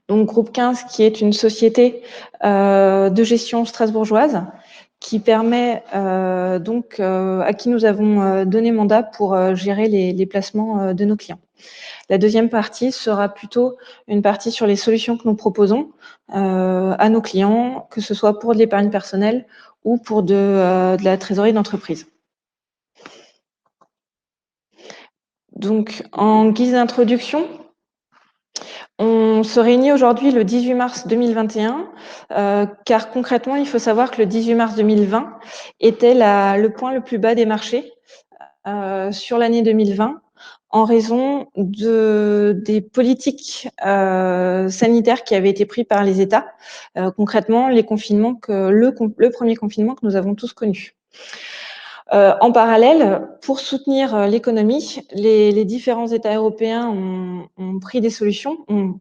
Donc, Groupe 15, qui est une société de gestion strasbourgeoise, qui permet à qui nous avons donné mandat pour gérer les placements de nos clients. La deuxième partie sera plutôt une partie sur les solutions que nous proposons à nos clients, que ce soit pour de l'épargne personnelle ou pour de la trésorerie d'entreprise. Donc, en guise d'introduction, on se réunit aujourd'hui le 18 mars 2021, car concrètement, il faut savoir que le 18 mars 2020 était le point le plus bas des marchés sur l'année 2020, en raison des politiques sanitaires qui avaient été prises par les États, concrètement le premier confinement que nous avons tous connu. En parallèle, pour soutenir l'économie, les différents États européens ont pris des solutions, ont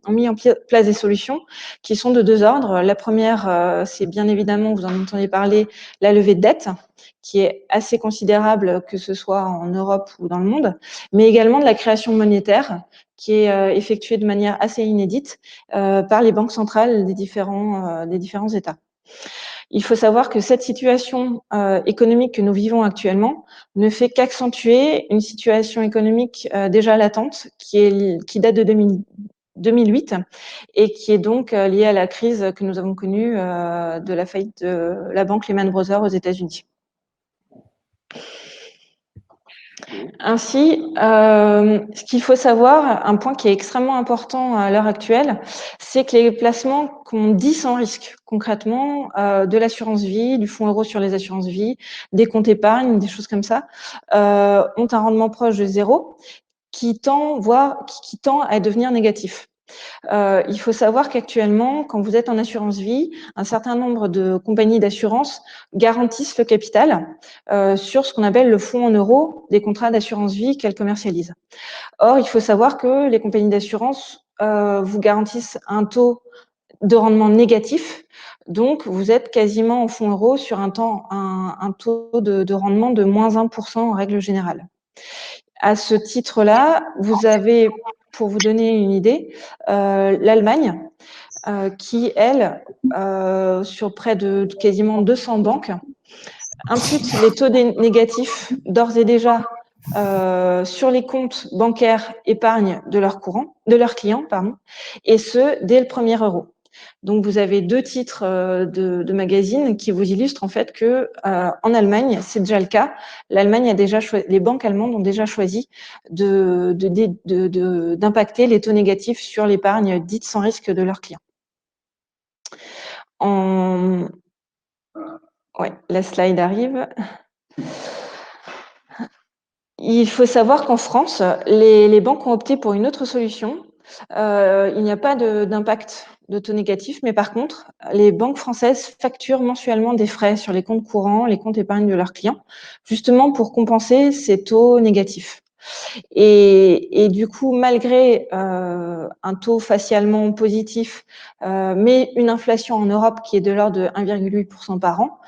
mis en place des solutions qui sont de deux ordres. La première, c'est bien évidemment, vous en entendez parler, la levée de dette, qui est assez considérable, que ce soit en Europe ou dans le monde, mais également de la création monétaire, qui est effectuée de manière assez inédite par les banques centrales des différents États. Il faut savoir que cette situation économique que nous vivons actuellement ne fait qu'accentuer une situation économique déjà latente qui date de 2008 et qui est donc liée à la crise que nous avons connue de la faillite de la banque Lehman Brothers aux États-Unis. Ainsi, ce qu'il faut savoir, un point qui est extrêmement important à l'heure actuelle, c'est que les placements qu'on dit sans risque, concrètement, de l'assurance vie, du fonds euro sur les assurances vie, des comptes épargne, des choses comme ça, ont un rendement proche de zéro qui tend à devenir négatif. Il faut savoir qu'actuellement, quand vous êtes en assurance vie, un certain nombre de compagnies d'assurance garantissent le capital sur ce qu'on appelle le fonds en euros des contrats d'assurance vie qu'elles commercialisent. Or, il faut savoir que les compagnies d'assurance vous garantissent un taux de rendement négatif. Donc, vous êtes quasiment au fonds euro sur un taux de rendement de moins 1% en règle générale. À ce titre-là, vous avez, pour vous donner une idée, l'Allemagne, qui, elle, sur près de quasiment 200 banques, impute les taux négatifs d'ores et déjà sur les comptes bancaires épargne de leurs clients, et ce, dès le premier euro. Donc, vous avez deux titres de magazines qui vous illustrent en fait que en Allemagne, c'est déjà le cas. L'Allemagne les banques allemandes ont déjà choisi d'impacter les taux négatifs sur l'épargne dite sans risque de leurs clients. Ouais, la slide arrive. Il faut savoir qu'en France, les banques ont opté pour une autre solution. Il n'y a pas d'impact de taux négatif, mais par contre, les banques françaises facturent mensuellement des frais sur les comptes courants, les comptes épargne de leurs clients, justement pour compenser ces taux négatifs. Et du coup, malgré un taux facialement positif, mais une inflation en Europe qui est de l'ordre de 1,8% par an,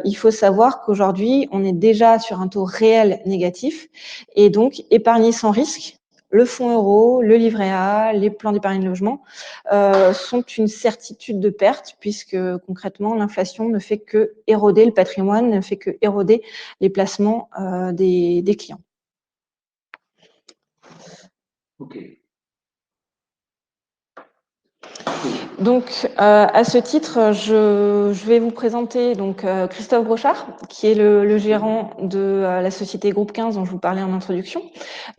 il faut savoir qu'aujourd'hui, on est déjà sur un taux réel négatif. Et donc, épargner sans risque, le fonds euro, le livret A, les plans d'épargne logement sont une certitude de perte, puisque concrètement, l'inflation ne fait que éroder le patrimoine, ne fait que éroder les placements des clients. Ok. Donc, à ce titre, je vais vous présenter donc Christophe Brochard, qui est le gérant de la société Groupe 15 dont je vous parlais en introduction.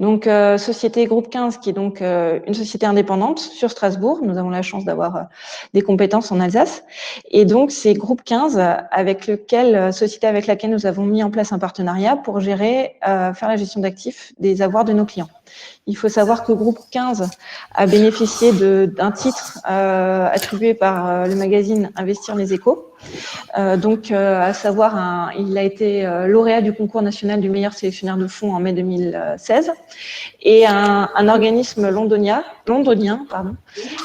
Donc, société Groupe 15, qui est donc une société indépendante sur Strasbourg. Nous avons la chance d'avoir des compétences en Alsace. Et donc, c'est Groupe 15 société avec laquelle nous avons mis en place un partenariat pour gérer, faire la gestion d'actifs des avoirs de nos clients. Il faut savoir que Groupe 15 a bénéficié d'un titre attribué par le magazine Investir les Échos. À savoir, il a été lauréat du concours national du meilleur sélectionneur de fonds en mai 2016. Et un organisme londonien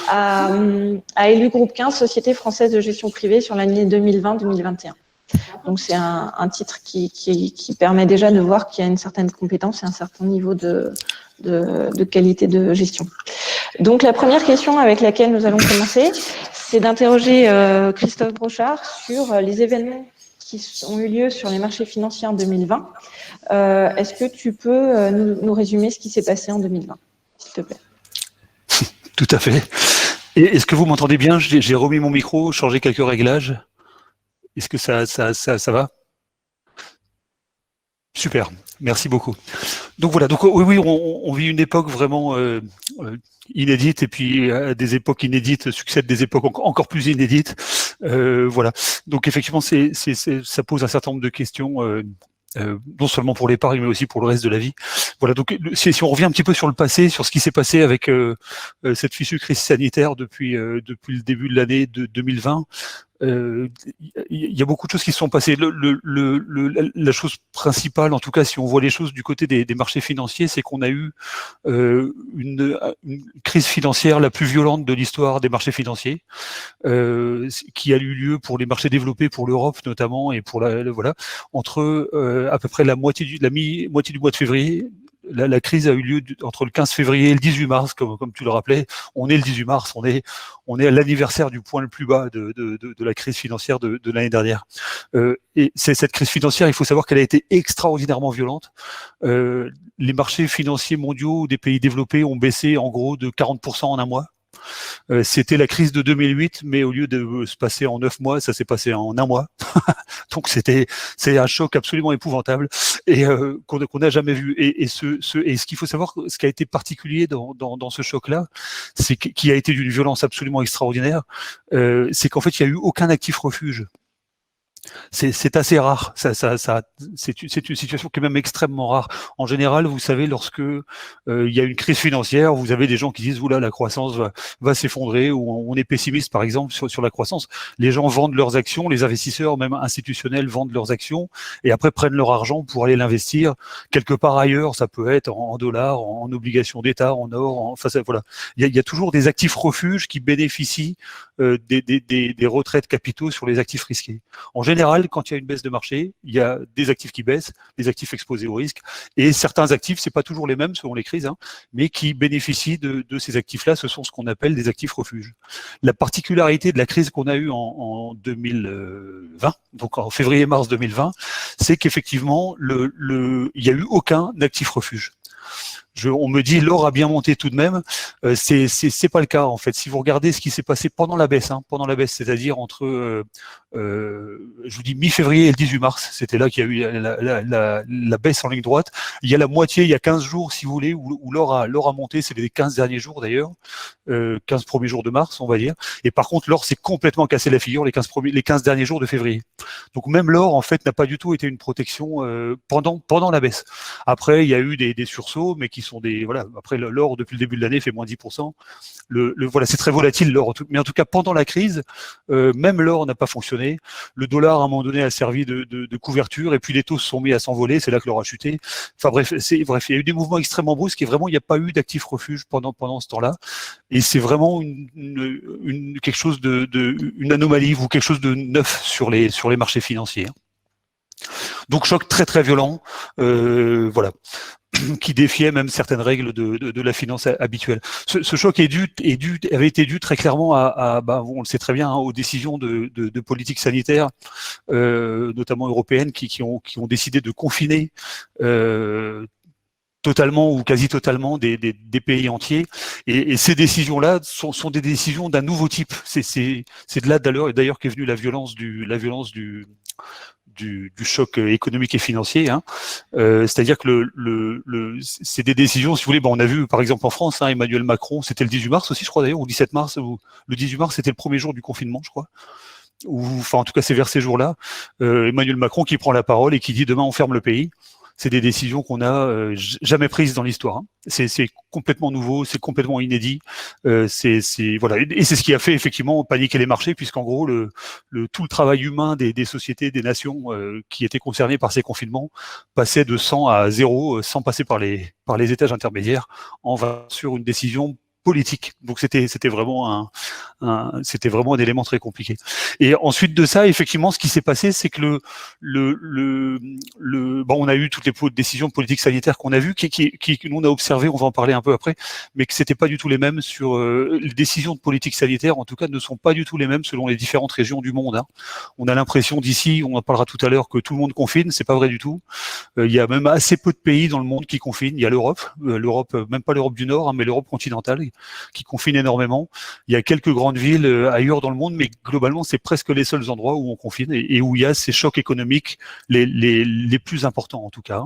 a élu Groupe 15 Société française de gestion privée sur l'année 2020-2021. Donc, c'est un titre qui permet déjà de voir qu'il y a une certaine compétence et un certain niveau de qualité de gestion. Donc la première question avec laquelle nous allons commencer, c'est d'interroger Christophe Brochard sur les événements qui ont eu lieu sur les marchés financiers en 2020. Est-ce que tu peux nous résumer ce qui s'est passé en 2020, s'il te plaît? Tout à fait. Et est-ce que vous m'entendez bien? J'ai remis mon micro, changé quelques réglages. Est-ce que ça va? Super, merci beaucoup. Donc voilà, donc oui, on vit une époque vraiment inédite, et puis des époques inédites succèdent des époques encore plus inédites. Voilà. Donc effectivement, ça pose un certain nombre de questions. Non seulement pour l'épargne, mais aussi pour le reste de la vie. Voilà, donc si on revient un petit peu sur le passé, sur ce qui s'est passé avec cette fichue crise sanitaire depuis le début de l'année de 2020, il y a beaucoup de choses qui se sont passées. La chose principale, en tout cas, si on voit les choses du côté des marchés financiers, c'est qu'on a eu une crise financière la plus violente de l'histoire des marchés financiers, qui a eu lieu pour les marchés développés, pour l'Europe notamment, et pour voilà, entre à peu près la moitié du mois de février. La crise a eu lieu entre le 15 février et le 18 mars, comme tu le rappelais. On est le 18 mars, on est à l'anniversaire du point le plus bas de la crise financière de l'année dernière. Et c'est cette crise financière, il faut savoir qu'elle a été extraordinairement violente. Les marchés financiers mondiaux des pays développés ont baissé en gros de 40% en un mois. C'était la crise de 2008, mais au lieu de se passer en 9 mois, ça s'est passé en un mois. Donc c'est un choc absolument épouvantable, et qu'on n'a jamais vu. Et ce qu'il faut savoir, ce qui a été particulier dans ce choc-là, c'est qui a été d'une violence absolument extraordinaire, c'est qu'en fait il n'y a eu aucun actif refuge. C'est assez rare. C'est une situation qui est même extrêmement rare. En général, vous savez, lorsque il y a une crise financière, vous avez des gens qui disent oula, la croissance va s'effondrer, ou on est pessimiste par exemple sur la croissance. Les gens vendent leurs actions, les investisseurs même institutionnels vendent leurs actions, et après prennent leur argent pour aller l'investir quelque part ailleurs. Ça peut être en dollars, en obligations d'État, en or. Enfin voilà, il y a toujours des actifs refuges qui bénéficient des retraits de capitaux sur les actifs risqués. En général, quand il y a une baisse de marché, il y a des actifs qui baissent, des actifs exposés au risque, et certains actifs, c'est pas toujours les mêmes selon les crises, mais qui bénéficient de ces actifs-là. Ce sont ce qu'on appelle des actifs refuges. La particularité de la crise qu'on a eue en 2020, donc en février-mars 2020, c'est qu'effectivement, il n'y a eu aucun actif refuge. On me dit l'or a bien monté tout de même. C'est pas le cas en fait. Si vous regardez ce qui s'est passé pendant la baisse, c'est-à-dire entre je vous dis mi-février et le 18 mars, c'était là qu'il y a eu la baisse en ligne droite. Il y a la moitié, il y a 15 jours si vous voulez, où l'or a monté. C'est les 15 derniers jours d'ailleurs, 15 premiers jours de mars on va dire. Et par contre l'or s'est complètement cassé la figure les 15 derniers jours de février. Donc même l'or en fait n'a pas du tout été une protection pendant la baisse. Après il y a eu des sursauts, mais qui sont voilà. Après l'or depuis le début de l'année fait moins 10%. Voilà, c'est très volatile l'or, mais en tout cas pendant la crise, même l'or n'a pas fonctionné. Le dollar à un moment donné a servi de couverture, et puis les taux se sont mis à s'envoler. C'est là que l'or a chuté. Enfin bref, il y a eu des mouvements extrêmement brusques, et vraiment il n'y a pas eu d'actifs refuge pendant ce temps-là. Et c'est vraiment quelque chose une anomalie ou quelque chose de neuf sur les marchés financiers. Donc choc très très violent, voilà, qui défiait même certaines règles de la finance habituelle. Ce choc avait été dû très clairement on le sait très bien, aux décisions de politique sanitaire, notamment européennes, qui ont décidé de confiner totalement ou quasi totalement des pays entiers, et ces décisions-là sont des décisions d'un nouveau type. C'est de là d'ailleurs qu'est venue la violence du choc économique et financier, c'est-à-dire que c'est des décisions, si vous voulez, on a vu par exemple en France, Emmanuel Macron, c'était le 18 mars aussi, je crois d'ailleurs, ou 17 mars, ou le 18 mars c'était le premier jour du confinement, je crois, ou enfin en tout cas c'est vers ces jours-là, Emmanuel Macron qui prend la parole et qui dit demain on ferme le pays. C'est des décisions qu'on n'a jamais prises dans l'histoire. C'est complètement nouveau, c'est complètement inédit. Voilà, et c'est ce qui a fait effectivement paniquer les marchés, puisqu'en gros tout le travail humain des sociétés, des nations qui étaient concernées par ces confinements passait de 100 à 0, sans passer par les étages intermédiaires, sur une décision politique. Donc c'était vraiment c'était vraiment un élément très compliqué. Et ensuite de ça, effectivement, ce qui s'est passé, c'est que bon, on a eu toutes les décisions politiques sanitaires qu'on a vues, que nous on a observé, on va en parler un peu après, mais que c'était pas du tout les mêmes sur les décisions de politique sanitaire, en tout cas, ne sont pas du tout les mêmes selon les différentes régions du monde. Hein. On a l'impression d'ici, on en parlera tout à l'heure, que tout le monde confine, c'est pas vrai du tout. Il y a même assez peu de pays dans le monde qui confinent. Il y a l'Europe, même pas l'Europe du Nord, hein, mais l'Europe continentale, qui confine énormément. Il y a quelques grandes villes ailleurs dans le monde, mais globalement, c'est presque les seuls endroits où on confine et où il y a ces chocs économiques les plus importants en tout cas.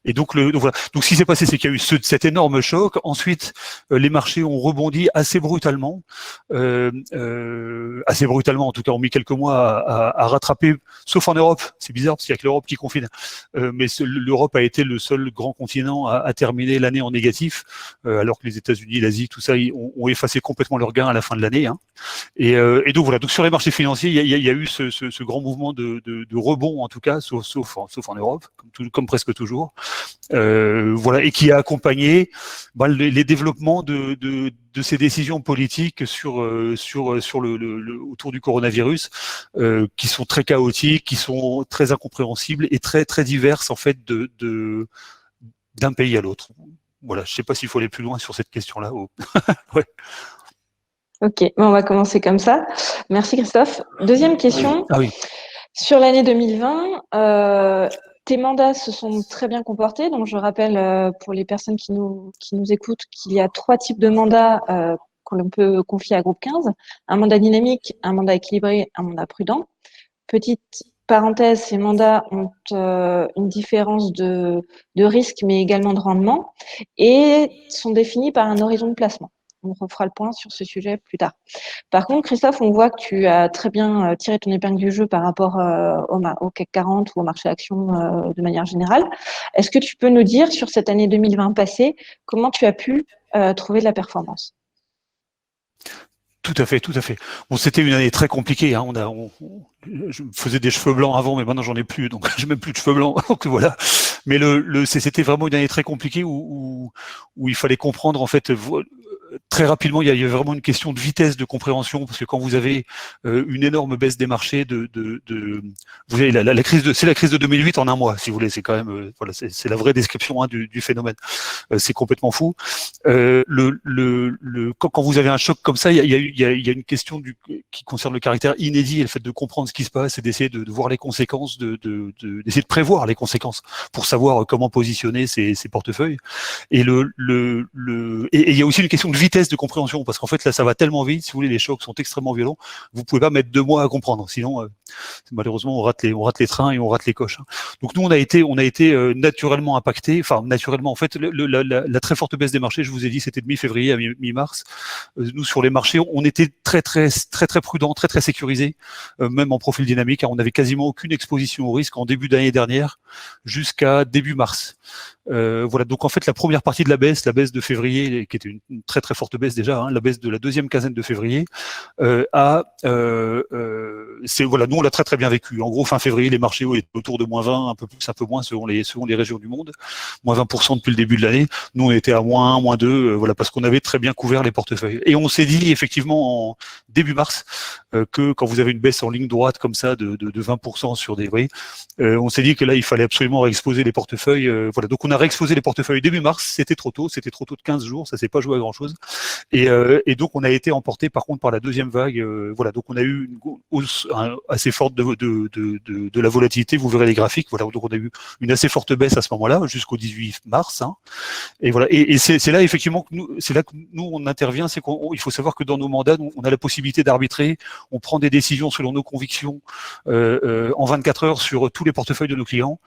Et donc, voilà. Donc, ce qui s'est passé, c'est qu'il y a eu cet énorme choc. Ensuite, les marchés ont rebondi assez brutalement. Assez brutalement, en tout cas, ont mis quelques mois à rattraper, sauf en Europe. C'est bizarre, parce qu'il n'y a que l'Europe qui confine. Mais l'Europe a été le seul grand continent à terminer l'année en négatif, alors que les États-Unis, l'Asie, tout ça, ont effacé complètement leurs gains à la fin de l'année. Hein. Et donc, voilà. Donc, sur les marchés financiers, il y a eu ce grand mouvement de rebond, en tout cas, sauf en Europe, comme presque toujours. Voilà, et qui a accompagné les développements de ces décisions politiques autour du coronavirus, qui sont très chaotiques, qui sont très incompréhensibles et très très diverses en fait d'un pays à l'autre. Voilà, je ne sais pas s'il faut aller plus loin sur cette question-là. Ouais. Ok, on va commencer comme ça. Merci Christophe. Deuxième question. Ah oui. Sur l'année 2020, tes mandats se sont très bien comportés. Donc, je rappelle pour les personnes qui nous écoutent qu'il y a 3 types de mandats qu'on peut confier à Groupe 15. Un mandat dynamique, un mandat équilibré, un mandat prudent. Petite parenthèse, ces mandats ont une différence de risque, mais également de rendement, et sont définis par un horizon de placement. On refera le point sur ce sujet plus tard. Par contre, Christophe, on voit que tu as très bien tiré ton épingle du jeu par rapport au CAC 40 ou au marché actions de manière générale. Est-ce que tu peux nous dire, sur cette année 2020 passée, comment tu as pu trouver de la performance ? Tout à fait, tout à fait. Bon, c'était une année très compliquée. Hein. Je faisais des cheveux blancs avant, mais maintenant j'en ai plus, donc j'ai même plus de cheveux blancs. Donc voilà. Mais c'était vraiment une année très compliquée où il fallait comprendre en fait. Très rapidement, il y a vraiment une question de vitesse de compréhension, parce que quand vous avez une énorme baisse des marchés, vous avez c'est la crise de 2008 en un mois, si vous voulez. C'est quand même, voilà, c'est la vraie description du phénomène. C'est complètement fou. Quand vous avez un choc comme ça, il y a une question qui concerne le caractère inédit et le fait de comprendre ce qui se passe et d'essayer de voir les conséquences, d'essayer de prévoir les conséquences pour savoir comment positionner ses portefeuilles. Et il y a aussi une question de vitesse de compréhension, parce qu'en fait là ça va tellement vite, si vous voulez, les chocs sont extrêmement violents, vous pouvez pas mettre 2 mois à comprendre, sinon malheureusement on rate les trains et on rate les coches. Hein. Donc nous on a été naturellement impacté, enfin naturellement en fait la très forte baisse des marchés, je vous ai dit c'était de mi-février à mi-mars. Nous sur les marchés on était très prudents, très sécurisés, même en profil dynamique, hein, on n'avait quasiment aucune exposition au risque en début d'année dernière jusqu'à début mars. Voilà, donc en fait la première partie de la baisse de février, qui était une très forte baisse déjà, hein, la baisse de la deuxième quinzaine de février, voilà, nous on l'a très bien vécu. En gros, fin février, les marchés étaient autour de -20, un peu plus, un peu moins selon les régions du monde, -20% depuis le début de l'année. Nous on était à -1, -2, voilà, parce qu'on avait très bien couvert les portefeuilles. Et on s'est dit effectivement en début mars que quand vous avez une baisse en ligne droite comme ça de 20% sur des, vous voyez, on s'est dit que là il fallait absolument réexposer les portefeuilles. Voilà, donc on a réexposé les portefeuilles début mars. C'était trop tôt de 15 jours, ça s'est pas joué à grand chose. Et donc on a été emporté par contre par la deuxième vague. Voilà, donc on a eu une hausse assez forte de la volatilité. Vous verrez les graphiques. Voilà, donc on a eu une assez forte baisse à ce moment-là jusqu'au 18 mars. Hein. Et voilà, et c'est là effectivement que nous on intervient. C'est qu'il faut savoir que dans nos mandats, on a la possibilité d'arbitrer. On prend des décisions selon nos convictions en 24 heures sur tous les portefeuilles de nos clients.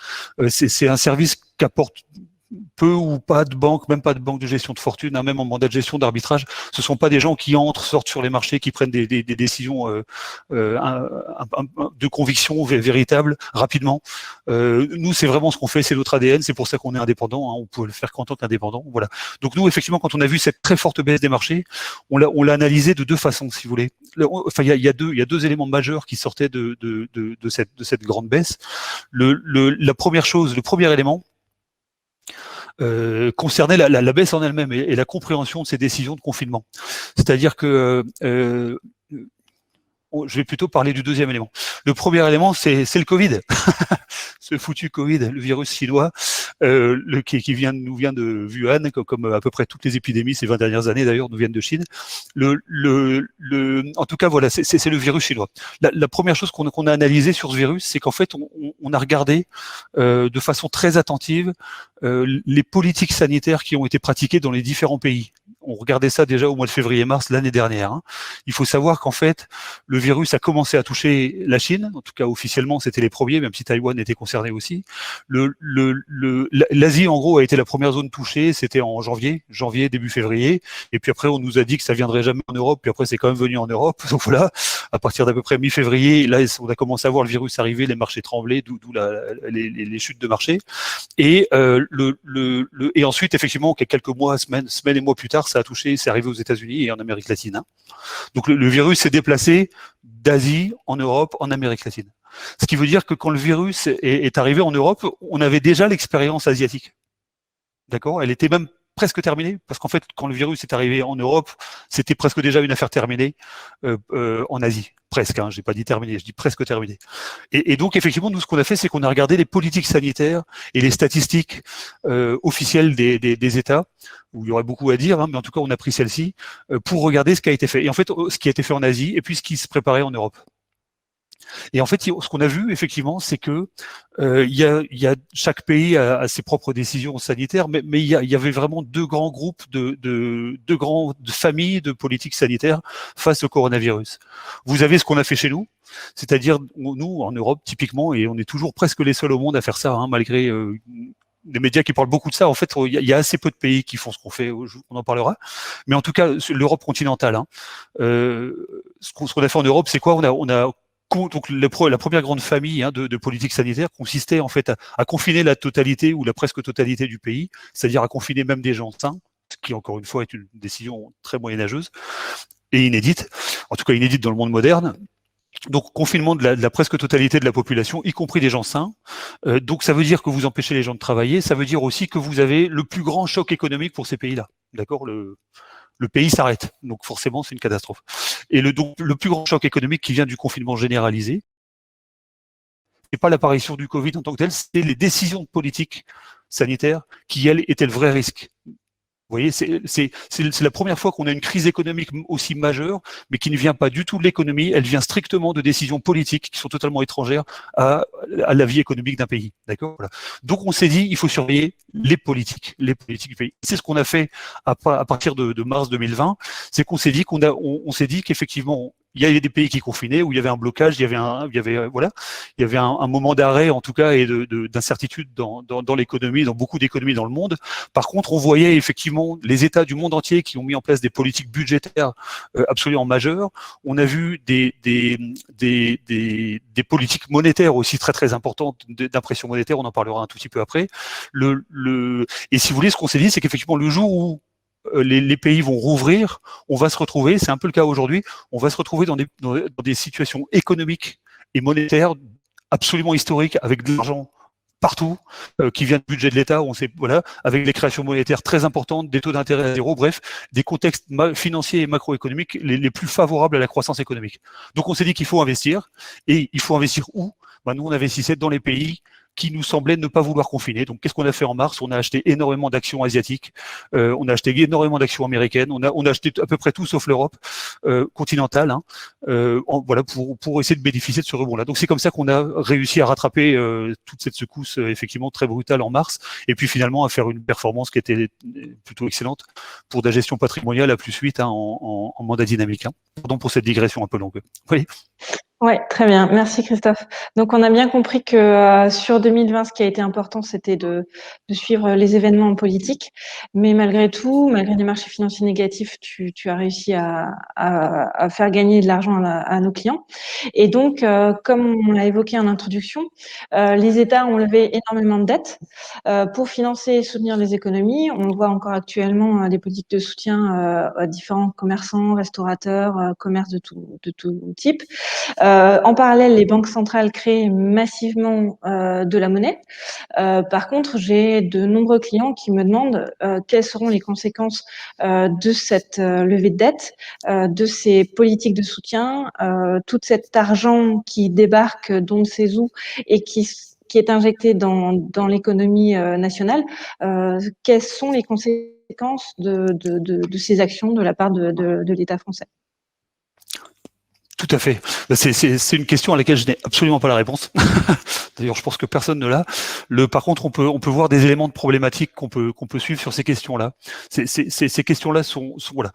C'est un service qu'apporte peu ou pas de banque, même pas de banque de gestion de fortune, hein, même en mandat de gestion d'arbitrage. Ce sont pas des gens qui entrent, sortent sur les marchés, qui prennent des décisions de conviction véritables rapidement. Nous, c'est vraiment ce qu'on fait, c'est notre ADN, c'est pour ça qu'on est indépendant. Hein, on peut le faire qu'en tant qu'indépendant. Voilà. Donc nous, effectivement, quand on a vu cette très forte baisse des marchés, on l'a analysé de 2 façons, si vous voulez. Enfin, il y a 2 éléments majeurs qui sortaient de cette grande baisse. La première chose, le premier élément, concernait la baisse en elle-même et la compréhension de ces décisions de confinement. C'est-à-dire que je vais plutôt parler du deuxième élément. Le premier élément, c'est le Covid. Ce foutu Covid, le virus chinois, qui nous vient de Wuhan, comme à peu près toutes les épidémies ces 20 dernières années d'ailleurs nous viennent de Chine. En tout cas, voilà, c'est le virus chinois. La première chose qu'on a analysée sur ce virus, c'est qu'en fait, on a regardé de façon très attentive les politiques sanitaires qui ont été pratiquées dans les différents pays. On regardait ça déjà au mois de février-mars l'année dernière. Il faut savoir qu'en fait, le virus a commencé à toucher la Chine. En tout cas, officiellement, c'était les premiers, même si Taïwan était concerné aussi. L'Asie, en gros, a été la première zone touchée. C'était en janvier, début février. Et puis après, on nous a dit que ça viendrait jamais en Europe. Puis après, c'est quand même venu en Europe. Donc voilà, à partir d'à peu près mi-février, là, on a commencé à voir le virus arriver, les marchés trembler, d'où les chutes de marché. Et et ensuite, effectivement, quelques mois, semaines et mois plus tard, ça a touché, c'est arrivé aux États-Unis et en Amérique latine. Donc le virus s'est déplacé d'Asie, en Europe, en Amérique latine. Ce qui veut dire que quand le virus est arrivé en Europe, on avait déjà l'expérience asiatique. D'accord ? Elle était même presque terminée, parce qu'en fait, quand le virus est arrivé en Europe, c'était presque déjà une affaire terminée en Asie. Presque, j'ai pas dit terminée, je dis presque terminée. Et donc, effectivement, nous, ce qu'on a fait, c'est qu'on a regardé les politiques sanitaires et les statistiques officielles des États, où il y aurait beaucoup à dire, mais en tout cas, on a pris celle-ci pour regarder ce qui a été fait. Et en fait, ce qui a été fait en Asie, et puis ce qui se préparait en Europe. Et en fait, ce qu'on a vu effectivement, c'est que chaque pays a ses propres décisions sanitaires, mais il y avait vraiment deux grands groupes de familles de politiques sanitaires face au coronavirus. Vous avez ce qu'on a fait chez nous, c'est-à-dire nous en Europe typiquement, et on est toujours presque les seuls au monde à faire ça, malgré des médias qui parlent beaucoup de ça. En fait, il y a assez peu de pays qui font ce qu'on fait. On en parlera. Mais en tout cas, l'Europe continentale, ce qu'on a fait en Europe, c'est quoi ? Donc la première grande famille de politique sanitaire consistait en fait à confiner la totalité ou la presque totalité du pays, c'est-à-dire à confiner même des gens sains, ce qui encore une fois est une décision très moyenâgeuse et inédite, en tout cas inédite dans le monde moderne. Donc confinement de la presque totalité de la population, y compris des gens sains. Donc ça veut dire que vous empêchez les gens de travailler, ça veut dire aussi que vous avez le plus grand choc économique pour ces pays-là. D'accord ? Le pays s'arrête. Donc forcément, c'est une catastrophe. Et donc, le plus grand choc économique qui vient du confinement généralisé, c'est pas l'apparition du Covid en tant que tel, c'est les décisions politiques sanitaires qui, elles, étaient le vrai risque. Vous voyez, c'est la première fois qu'on a une crise économique aussi majeure, mais qui ne vient pas du tout de l'économie, elle vient strictement de décisions politiques qui sont totalement étrangères à la vie économique d'un pays. D'accord ? Voilà. Donc on s'est dit, il faut surveiller les politiques du pays. C'est ce qu'on a fait à partir de mars 2020, c'est qu'on s'est dit on s'est dit qu'effectivement, il y avait des pays qui confinaient, où il y avait un blocage, il y avait un moment d'arrêt en tout cas et d'incertitude dans l'économie, dans beaucoup d'économies dans le monde. Par contre, on voyait effectivement les États du monde entier qui ont mis en place des politiques budgétaires absolument majeures. On a vu des politiques monétaires aussi très très importantes, d'impression monétaire, on en parlera un tout petit peu après. Et si vous voulez, ce qu'on s'est dit, c'est qu'effectivement le jour où les pays vont rouvrir, on va se retrouver, c'est un peu le cas aujourd'hui, on va se retrouver dans des situations économiques et monétaires absolument historiques, avec de l'argent partout, qui vient du budget de l'État, avec des créations monétaires très importantes, des taux d'intérêt à zéro, bref, des contextes financiers et macroéconomiques les plus favorables à la croissance économique. Donc on s'est dit qu'il faut investir, et il faut investir où ? Nous, on investissait dans les pays qui nous semblait ne pas vouloir confiner. Donc, qu'est-ce qu'on a fait en mars ? On a acheté énormément d'actions asiatiques, on a acheté énormément d'actions américaines, on a acheté à peu près tout sauf l'Europe continentale, pour essayer de bénéficier de ce rebond-là. Donc, c'est comme ça qu'on a réussi à rattraper toute cette secousse effectivement très brutale en mars, et puis finalement à faire une performance qui était plutôt excellente pour de la gestion patrimoniale à +8 en mandat dynamique. Pardon pour cette digression un peu longue. Oui. Ouais, très bien. Merci Christophe. Donc, on a bien compris que sur 2020, ce qui a été important, c'était de suivre les événements politiques. Mais malgré tout, malgré les marchés financiers négatifs, tu as réussi à faire gagner de l'argent à nos clients. Et donc, comme on l'a évoqué en introduction, les États ont levé énormément de dettes pour financer et soutenir les économies. On le voit encore actuellement, les politiques de soutien à différents commerçants, restaurateurs, commerces de tout type. En parallèle, les banques centrales créent massivement de la monnaie. Par contre, j'ai de nombreux clients qui me demandent quelles seront les conséquences de cette levée de dette, de ces politiques de soutien, tout cet argent qui débarque d'on ne sait où et qui est injecté dans l'économie nationale. Quelles sont les conséquences de ces actions de la part de l'État français? Tout à fait. C'est une question à laquelle je n'ai absolument pas la réponse. D'ailleurs, je pense que personne ne l'a. Par contre, on peut voir des éléments de problématique qu'on peut suivre sur ces questions-là. Ces questions-là sont voilà.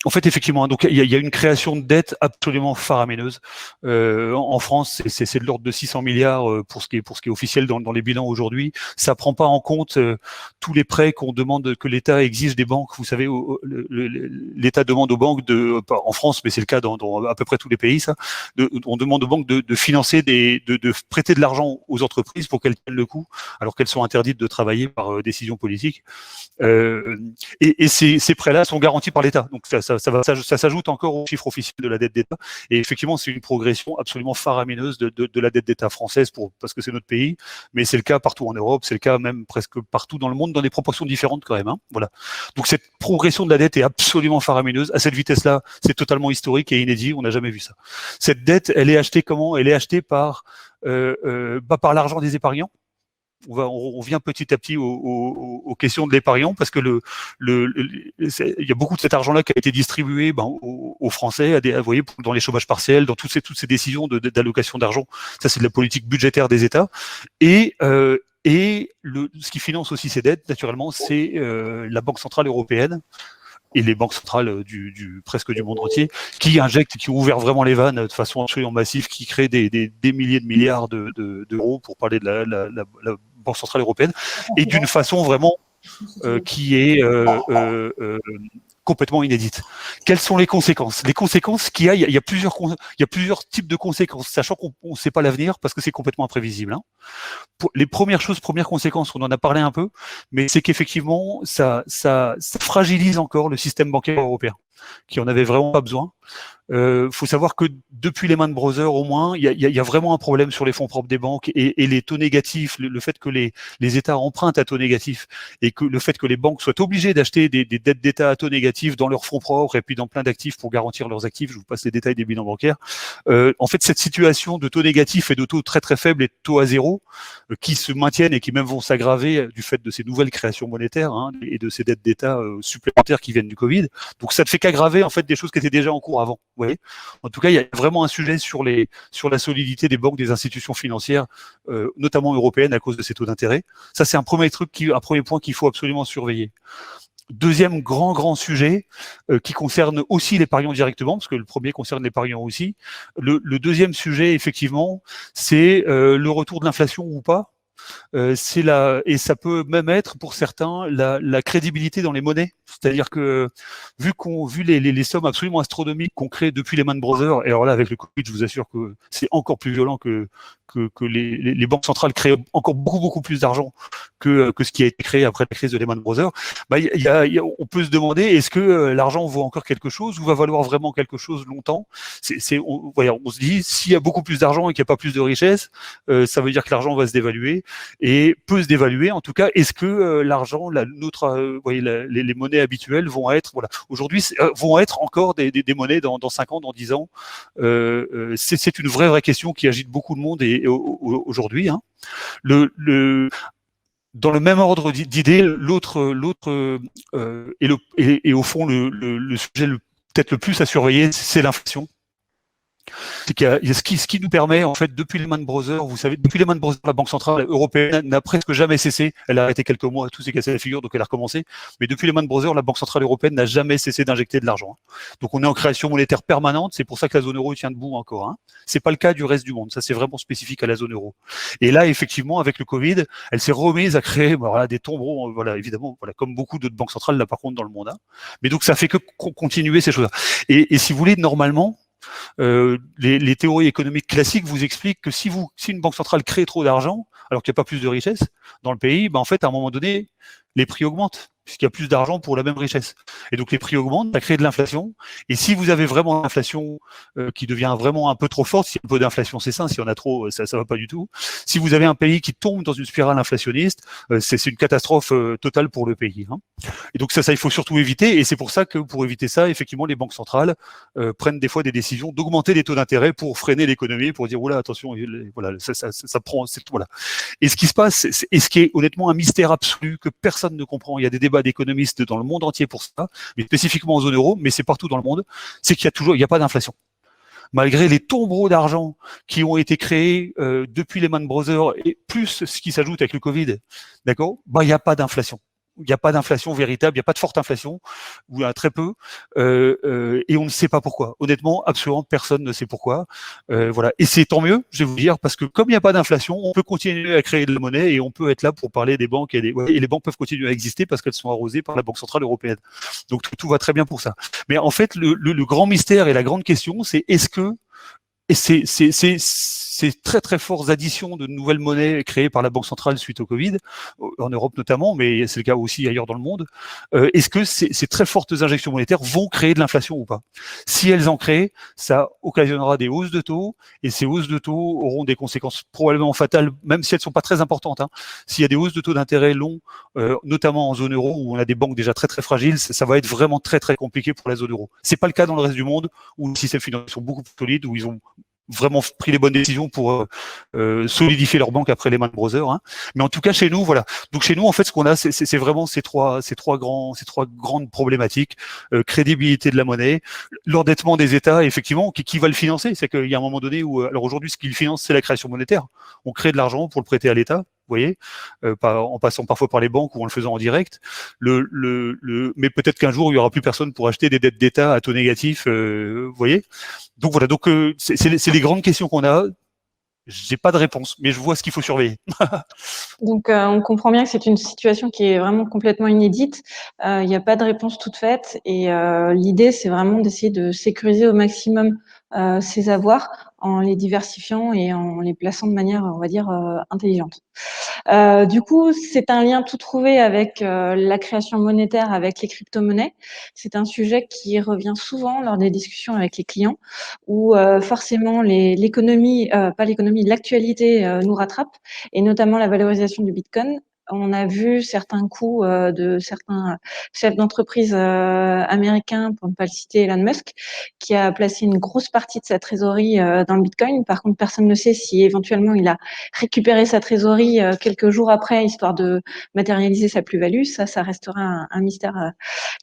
En fait, effectivement, donc il y a une création de dette absolument faramineuse. En France, c'est de l'ordre de 600 milliards pour ce qui est officiel dans les bilans aujourd'hui. Ça prend pas en compte tous les prêts qu'on demande, que l'État exige des banques. Vous savez, l'État demande aux banques en France, mais c'est le cas dans à peu près tous les pays, ça. On demande aux banques de financer de prêter de l'argent aux entreprises pour qu'elles tiennent le coup, alors qu'elles sont interdites de travailler par décision politique. Et ces prêts-là sont garantis par l'État. Donc ça s'ajoute encore au chiffre officiel de la dette d'État. Et effectivement, c'est une progression absolument faramineuse de la dette d'État française parce que c'est notre pays, mais c'est le cas partout en Europe, c'est le cas même presque partout dans le monde, dans des proportions différentes quand même. Hein, voilà. Donc cette progression de la dette est absolument faramineuse. À cette vitesse-là, c'est totalement historique et inédit. On n'a jamais vu ça. Cette dette, elle est achetée comment? Elle est achetée par l'argent des épargnants. On vient petit à petit aux questions de l'épargnant parce que il y a beaucoup de cet argent-là qui a été distribué aux Français, vous voyez, dans les chômages partiels, dans toutes ces décisions d'allocation d'argent. Ça, c'est de la politique budgétaire des États. Et ce qui finance aussi ces dettes, naturellement, c'est la Banque centrale européenne et les banques centrales presque du monde entier, qui injectent, qui ont ouvert vraiment les vannes de façon absolument massive, qui créent des milliers de milliards d'euros, pour parler de la Banque centrale européenne, et d'une façon vraiment qui est complètement inédite. Quelles sont les conséquences? Les conséquences qu'il y a, il y a plusieurs types de conséquences, sachant qu'on ne sait pas l'avenir parce que c'est complètement imprévisible. Hein. Les premières conséquences, on en a parlé un peu, mais c'est qu'effectivement, ça fragilise encore le système bancaire européen, qui en avait vraiment pas besoin. Faut savoir que depuis Lehman Brothers, au moins, il y a vraiment un problème sur les fonds propres des banques et les taux négatifs, le fait que les États empruntent à taux négatifs et que le fait que les banques soient obligées d'acheter des dettes d'État à taux négatifs dans leurs fonds propres et puis dans plein d'actifs pour garantir leurs actifs. Je vous passe les détails des bilans bancaires. En fait, cette situation de taux négatifs et de taux très très faibles et de taux à zéro qui se maintiennent et qui même vont s'aggraver du fait de ces nouvelles créations monétaires et de ces dettes d'État supplémentaires qui viennent du Covid. Donc ça ne fait qu'aggraver en fait des choses qui étaient déjà en cours avant. Vous voyez, en tout cas, il y a vraiment un sujet sur la solidité des banques, des institutions financières, notamment européennes, à cause de ces taux d'intérêt. Ça, c'est un premier point qu'il faut absolument surveiller. Deuxième grand sujet qui concerne aussi l'épargnant directement, parce que le premier concerne l'épargnant aussi. Le deuxième sujet, effectivement, c'est le retour de l'inflation ou pas. Et ça peut même être pour certains la crédibilité dans les monnaies. C'est-à-dire que vu les sommes absolument astronomiques qu'on crée depuis Lehman Brothers, et alors là avec le Covid, je vous assure que c'est encore plus violent que les banques centrales créent encore beaucoup plus d'argent que ce qui a été créé après la crise de Lehman Brothers. On peut se demander, est-ce que l'argent vaut encore quelque chose ou va valoir vraiment quelque chose longtemps? On se dit, s'il y a beaucoup plus d'argent et qu'il n'y a pas plus de richesse, ça veut dire que l'argent va se dévaluer et peut se dévaluer. En tout cas, est-ce que l'argent, les monnaies habituelles vont être, aujourd'hui, vont être encore des monnaies dans 5 ans, dans 10 ans? C'est une vraie question qui agite beaucoup de monde et aujourd'hui. Hein. Dans le même ordre d'idées, l'autre et au fond le sujet peut-être le plus à surveiller, c'est l'inflation. C'est qu'il y a ce qui nous permet, en fait, depuis Lehman Brothers, vous savez, depuis Lehman Brothers, la Banque centrale européenne n'a presque jamais cessé. Elle a arrêté quelques mois, tout s'est cassé la figure, donc elle a recommencé. Mais depuis Lehman Brothers, la Banque centrale européenne n'a jamais cessé d'injecter de l'argent. Donc on est en création monétaire permanente. C'est pour ça que la zone euro tient debout encore. Hein. C'est pas le cas du reste du monde. Ça, c'est vraiment spécifique à la zone euro. Et là, effectivement, avec le Covid, elle s'est remise à créer des tombereaux, évidemment, comme beaucoup d'autres banques centrales, là, par contre, dans le monde. Hein. Mais donc, ça fait que continuer ces choses-là. Et si vous voulez, normalement, les théories économiques classiques vous expliquent que si une banque centrale crée trop d'argent, alors qu'il n'y a pas plus de richesse dans le pays, en fait, à un moment donné, les prix augmentent, puisqu'il y a plus d'argent pour la même richesse. Et donc les prix augmentent, ça crée de l'inflation. Et si vous avez vraiment une inflation qui devient vraiment un peu trop forte, si un peu d'inflation c'est ça, s'il y en a trop, ça va pas du tout. Si vous avez un pays qui tombe dans une spirale inflationniste, c'est une catastrophe totale pour le pays. Hein. Et donc ça, il faut surtout éviter. Et c'est pour ça que pour éviter ça, effectivement, les banques centrales prennent des fois des décisions d'augmenter les taux d'intérêt pour freiner l'économie, pour dire, oula, attention, voilà, ça prend, voilà. Et ce qui se passe, et ce qui est honnêtement un mystère absolu que personne ne comprend, il y a des débats d'économistes dans le monde entier pour ça, mais spécifiquement en zone euro, mais c'est partout dans le monde, c'est qu'il y a toujours, il n'y a pas d'inflation. Malgré les tombereaux d'argent qui ont été créés depuis Lehman Brothers et plus ce qui s'ajoute avec le Covid, d'accord, bah il n'y a pas d'inflation. Il n'y a pas d'inflation véritable, il n'y a pas de forte inflation, ou très peu, et on ne sait pas pourquoi. Honnêtement, absolument personne ne sait pourquoi. Voilà. Et c'est tant mieux, je vais vous dire, parce que comme il n'y a pas d'inflation, on peut continuer à créer de la monnaie et on peut être là pour parler des banques et les banques peuvent continuer à exister parce qu'elles sont arrosées par la Banque Centrale Européenne. Donc tout va très bien pour ça. Mais en fait, le grand mystère et la grande question, c'est est-ce que et ces très très fortes additions de nouvelles monnaies créées par la Banque centrale suite au Covid, en Europe notamment, mais c'est le cas aussi ailleurs dans le monde, est-ce que ces très fortes injections monétaires vont créer de l'inflation ou pas? Si elles en créent, ça occasionnera des hausses de taux, et ces hausses de taux auront des conséquences probablement fatales, même si elles ne sont pas très importantes. Hein. S'il y a des hausses de taux d'intérêt longs, notamment en zone euro, où on a des banques déjà très très fragiles, ça va être vraiment très très compliqué pour la zone euro. C'est pas le cas dans le reste du monde, où les systèmes financiers sont beaucoup plus solides, où ils ont vraiment pris les bonnes décisions pour solidifier leur banque après Lehman Brothers. Hein. Mais en tout cas, chez nous, voilà. Donc chez nous, en fait, ce qu'on a, c'est vraiment ces trois grandes problématiques crédibilité de la monnaie, l'endettement des États, effectivement, qui va le financer. C'est qu'il y a un moment donné où, alors aujourd'hui, ce qu'il finance, c'est la création monétaire. On crée de l'argent pour le prêter à l'État. Vous voyez, en passant parfois par les banques ou en le faisant en direct. Mais peut-être qu'un jour, il y aura plus personne pour acheter des dettes d'État à taux négatif. Vous voyez. Donc voilà. Donc c'est les grandes questions qu'on a. J'ai pas de réponse, mais je vois ce qu'il faut surveiller. Donc, on comprend bien que c'est une situation qui est vraiment complètement inédite. Il n'y a pas de réponse toute faite, et l'idée, c'est vraiment d'essayer de sécuriser au maximum ces avoirs en les diversifiant et en les plaçant de manière, on va dire, intelligente. Du coup, c'est un lien tout trouvé avec la création monétaire, avec les crypto-monnaies. C'est un sujet qui revient souvent lors des discussions avec les clients, où forcément l'actualité nous rattrape, et notamment la valorisation du Bitcoin. On a vu certains coups de certains chefs d'entreprise américains, pour ne pas le citer, Elon Musk, qui a placé une grosse partie de sa trésorerie dans le Bitcoin. Par contre, personne ne sait si éventuellement il a récupéré sa trésorerie quelques jours après, histoire de matérialiser sa plus-value. Ça restera un mystère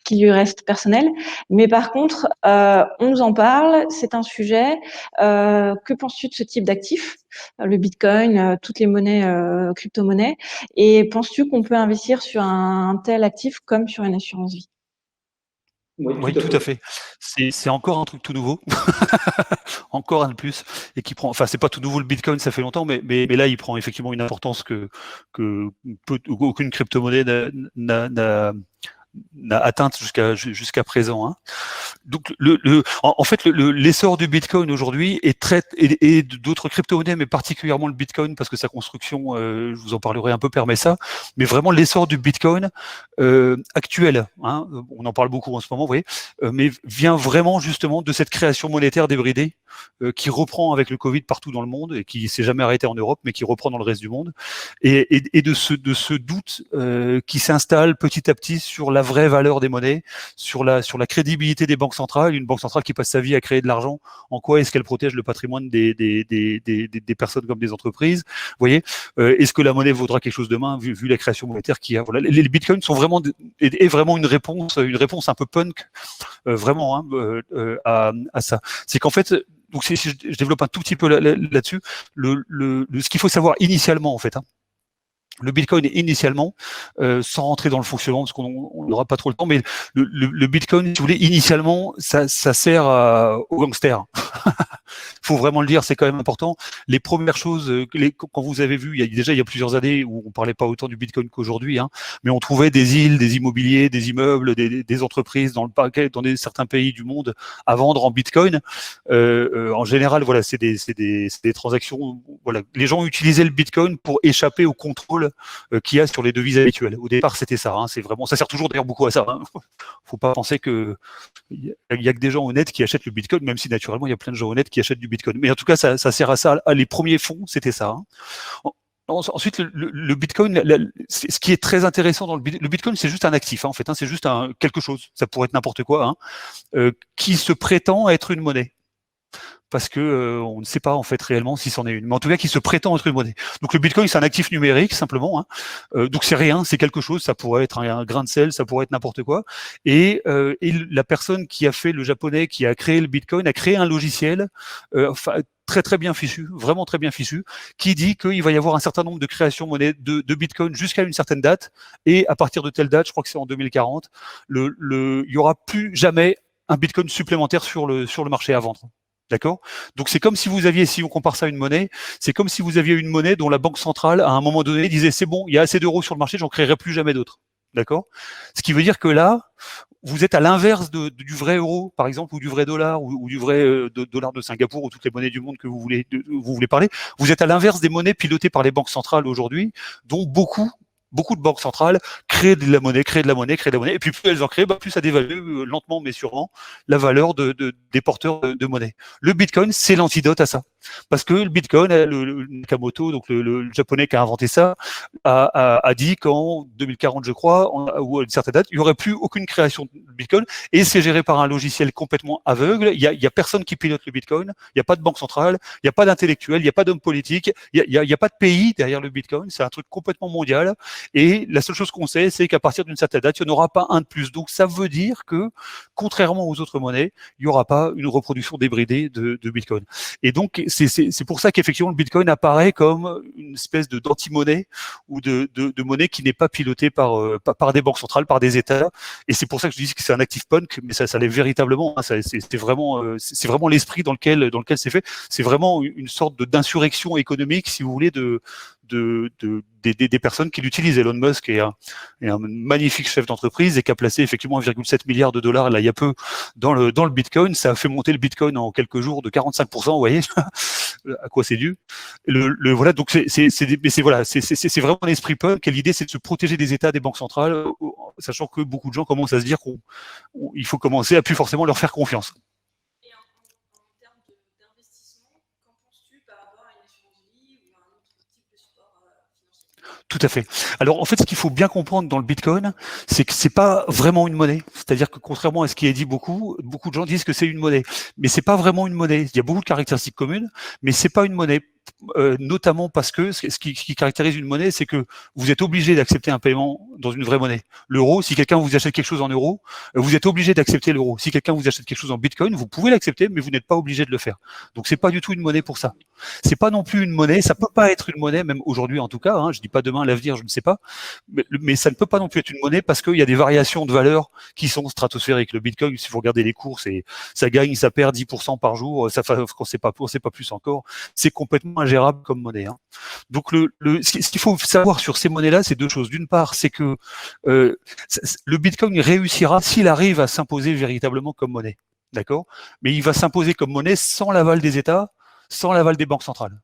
qui lui reste personnel. Mais par contre, on nous en parle, c'est un sujet. Que penses-tu de ce type d'actifs, le Bitcoin, toutes les monnaies, crypto-monnaies, et penses-tu qu'on peut investir sur un tel actif comme sur une assurance vie? Oui, tout à fait. C'est encore un truc tout nouveau, encore un de plus, et qui prend. Enfin, c'est pas tout nouveau le Bitcoin, ça fait longtemps, mais là, il prend effectivement une importance que aucune crypto-monnaie n'a atteinte jusqu'à présent. Hein. Donc, en fait, l'essor du Bitcoin aujourd'hui et d'autres crypto-monnaies, mais particulièrement le Bitcoin, parce que sa construction, je vous en parlerai un peu, permet ça, mais vraiment l'essor du Bitcoin actuel, hein, on en parle beaucoup en ce moment, vous voyez, mais vient vraiment justement de cette création monétaire débridée qui reprend avec le Covid partout dans le monde et qui s'est jamais arrêté en Europe, mais qui reprend dans le reste du monde, et de ce doute qui s'installe petit à petit sur la vraie valeur des monnaies, sur la crédibilité des banques centrales. Une banque centrale qui passe sa vie à créer de l'argent, en quoi est-ce qu'elle protège le patrimoine des personnes comme des entreprises? Vous voyez, est-ce que la monnaie vaudra quelque chose demain, vu la création monétaire qu'il y a? Voilà, les bitcoins sont vraiment vraiment une réponse un peu punk, vraiment, hein, à ça. C'est qu'en fait, donc si je développe un tout petit peu là-dessus, ce qu'il faut savoir initialement, en fait. Hein, le Bitcoin initialement, sans rentrer dans le fonctionnement, parce qu'on n'aura pas trop le temps, mais le Bitcoin, si vous voulez, initialement, ça sert aux gangsters. Faut vraiment le dire, c'est quand même important. Les premières choses, quand vous avez vu, il y a plusieurs années où on parlait pas autant du Bitcoin qu'aujourd'hui, hein, mais on trouvait des îles, des immobiliers, des immeubles, des entreprises dans certains pays du monde à vendre en Bitcoin. En général, voilà, c'est des transactions. Voilà, les gens utilisaient le Bitcoin pour échapper au contrôle contrôle qu'il y a sur les devises habituelles. Au départ, c'était ça. Hein, c'est vraiment, ça sert toujours d'ailleurs beaucoup à ça. Hein. Faut pas penser que il y a que des gens honnêtes qui achètent le Bitcoin, même si naturellement il y a plein de gens honnêtes qui achètent du Bitcoin. Mais en tout cas, ça sert à ça. Les premiers fonds, c'était ça. Hein. Ensuite, le Bitcoin, ce qui est très intéressant dans le Bitcoin, c'est juste un actif, hein, en fait. Hein, c'est juste quelque chose. Ça pourrait être n'importe quoi, hein, qui se prétend être une monnaie. Parce que on ne sait pas en fait réellement si c'en est une, mais en tout cas qui se prétend être une monnaie. Donc le Bitcoin c'est un actif numérique simplement, hein. Donc c'est rien, c'est quelque chose, ça pourrait être un grain de sel, ça pourrait être n'importe quoi. Et la personne qui a fait le japonais, qui a créé le Bitcoin, a créé un logiciel, très très bien fichu, vraiment très bien fichu, qui dit qu'il va y avoir un certain nombre de créations monnaie de Bitcoin jusqu'à une certaine date, et à partir de telle date, je crois que c'est en 2040, il y aura plus jamais un Bitcoin supplémentaire sur le marché à vendre. D'accord? Donc c'est comme si vous aviez, si on compare ça à une monnaie, c'est comme si vous aviez une monnaie dont la banque centrale, à un moment donné, disait c'est bon, il y a assez d'euros sur le marché, j'en créerai plus jamais d'autres. D'accord? Ce qui veut dire que là, vous êtes à l'inverse du vrai euro, par exemple, ou du vrai dollar, ou du vrai dollar de Singapour, ou toutes les monnaies du monde que vous voulez parler. Vous êtes à l'inverse des monnaies pilotées par les banques centrales aujourd'hui, dont beaucoup de banques centrales créent de la monnaie, et puis plus elles en créent, plus ça dévalue lentement mais sûrement la valeur des porteurs de monnaie. Le Bitcoin, c'est l'antidote à ça. Parce que le Bitcoin, le Nakamoto, donc le japonais qui a inventé ça, a dit qu'en 2040, je crois, ou à une certaine date, il n'y aurait plus aucune création de Bitcoin, et c'est géré par un logiciel complètement aveugle. Il y a personne qui pilote le Bitcoin, il n'y a pas de banque centrale, il n'y a pas d'intellectuel, il n'y a pas d'homme politique, il y a pas de pays derrière le Bitcoin, c'est un truc complètement mondial, et la seule chose qu'on sait, c'est qu'à partir d'une certaine date, il n'y en aura pas un de plus. Donc ça veut dire que, contrairement aux autres monnaies, il n'y aura pas une reproduction débridée de Bitcoin. Et donc, c'est pour ça qu'effectivement, le Bitcoin apparaît comme une espèce d'anti-monnaie ou de monnaie qui n'est pas pilotée par des banques centrales, par des États. Et c'est pour ça que je dis que c'est un actif punk, mais ça l'est véritablement. Hein, c'est vraiment l'esprit dans lequel c'est fait. C'est vraiment une sorte d'insurrection économique, si vous voulez, des personnes qui l'utilisent. Elon Musk est un magnifique chef d'entreprise et qui a placé effectivement 1,7 milliard de dollars là il y a peu dans le Bitcoin. Ça a fait monter le Bitcoin en quelques jours de 45%, vous voyez à quoi c'est dû. Voilà, donc c'est vraiment un esprit punk, et l'idée c'est de se protéger des États, des banques centrales, sachant que beaucoup de gens commencent à se dire qu'il faut commencer à plus forcément leur faire confiance. Et en termes d'investissement, qu'en penses-tu par rapport à une assurance vie ou à un autre type de support financier? Tout à fait. Alors en fait, ce qu'il faut bien comprendre dans le Bitcoin, c'est que c'est pas vraiment une monnaie. C'est-à-dire que contrairement à ce qui est dit beaucoup de gens disent que c'est une monnaie, mais c'est pas vraiment une monnaie. Il y a beaucoup de caractéristiques communes, mais c'est pas une monnaie. Notamment parce que ce qui caractérise une monnaie, c'est que vous êtes obligé d'accepter un paiement dans une vraie monnaie. L'euro, si quelqu'un vous achète quelque chose en euros, vous êtes obligé d'accepter l'euro. Si quelqu'un vous achète quelque chose en Bitcoin, vous pouvez l'accepter, mais vous n'êtes pas obligé de le faire. Donc c'est pas du tout une monnaie pour ça. C'est pas non plus une monnaie, ça peut pas être une monnaie, même aujourd'hui en tout cas, hein, je dis pas demain, l'avenir, je ne sais pas, mais ça ne peut pas non plus être une monnaie parce qu'il y a des variations de valeur qui sont stratosphériques. Le Bitcoin, si vous regardez les cours, ça gagne, ça perd 10% par jour, quand c'est pas plus encore, c'est complètement ingérable comme monnaie. Hein. Donc ce qu'il faut savoir sur ces monnaies-là, c'est deux choses. D'une part, c'est que le Bitcoin réussira s'il arrive à s'imposer véritablement comme monnaie. D'accord? Mais il va s'imposer comme monnaie sans l'aval des États, sans l'aval des banques centrales.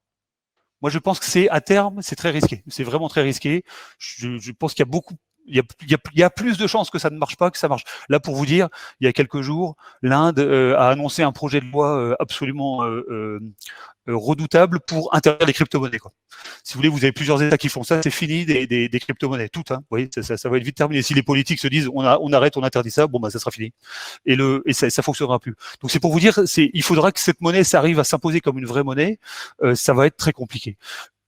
Moi, je pense que à terme, c'est très risqué. C'est vraiment très risqué. Je pense qu'il y a beaucoup, il y a plus de chances que ça ne marche pas que ça marche. Là, pour vous dire, il y a quelques jours, l'Inde a annoncé un projet de loi absolument redoutable pour interdire les crypto-monnaies. Quoi. Si vous voulez, vous avez plusieurs États qui font ça, c'est fini des crypto-monnaies, toutes. Hein, vous voyez, ça va être vite terminé. Si les politiques se disent on arrête, on interdit ça, ça sera fini. Et ça fonctionnera plus. Donc c'est pour vous dire, il faudra que cette monnaie s'arrive à s'imposer comme une vraie monnaie. Ça va être très compliqué.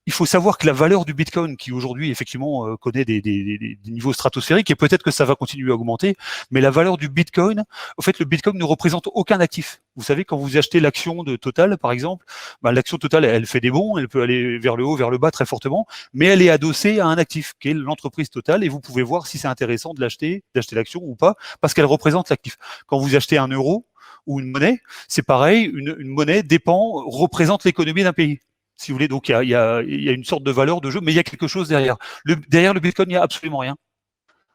Il faut savoir que la valeur du Bitcoin, qui aujourd'hui effectivement connaît des niveaux stratosphériques, et peut-être que ça va continuer à augmenter, mais la valeur du Bitcoin, en fait, le Bitcoin ne représente aucun actif. Vous savez, quand vous achetez l'action de Total, par exemple, l'action Total, elle fait des bonds, elle peut aller vers le haut, vers le bas très fortement, mais elle est adossée à un actif, qui est l'entreprise Total, et vous pouvez voir si c'est intéressant d'acheter l'action ou pas, parce qu'elle représente l'actif. Quand vous achetez un euro ou une monnaie, c'est pareil, une monnaie représente l'économie d'un pays. Si vous voulez, donc il y a une sorte de valeur de jeu, mais il y a quelque chose derrière. Derrière le Bitcoin, il n'y a absolument rien.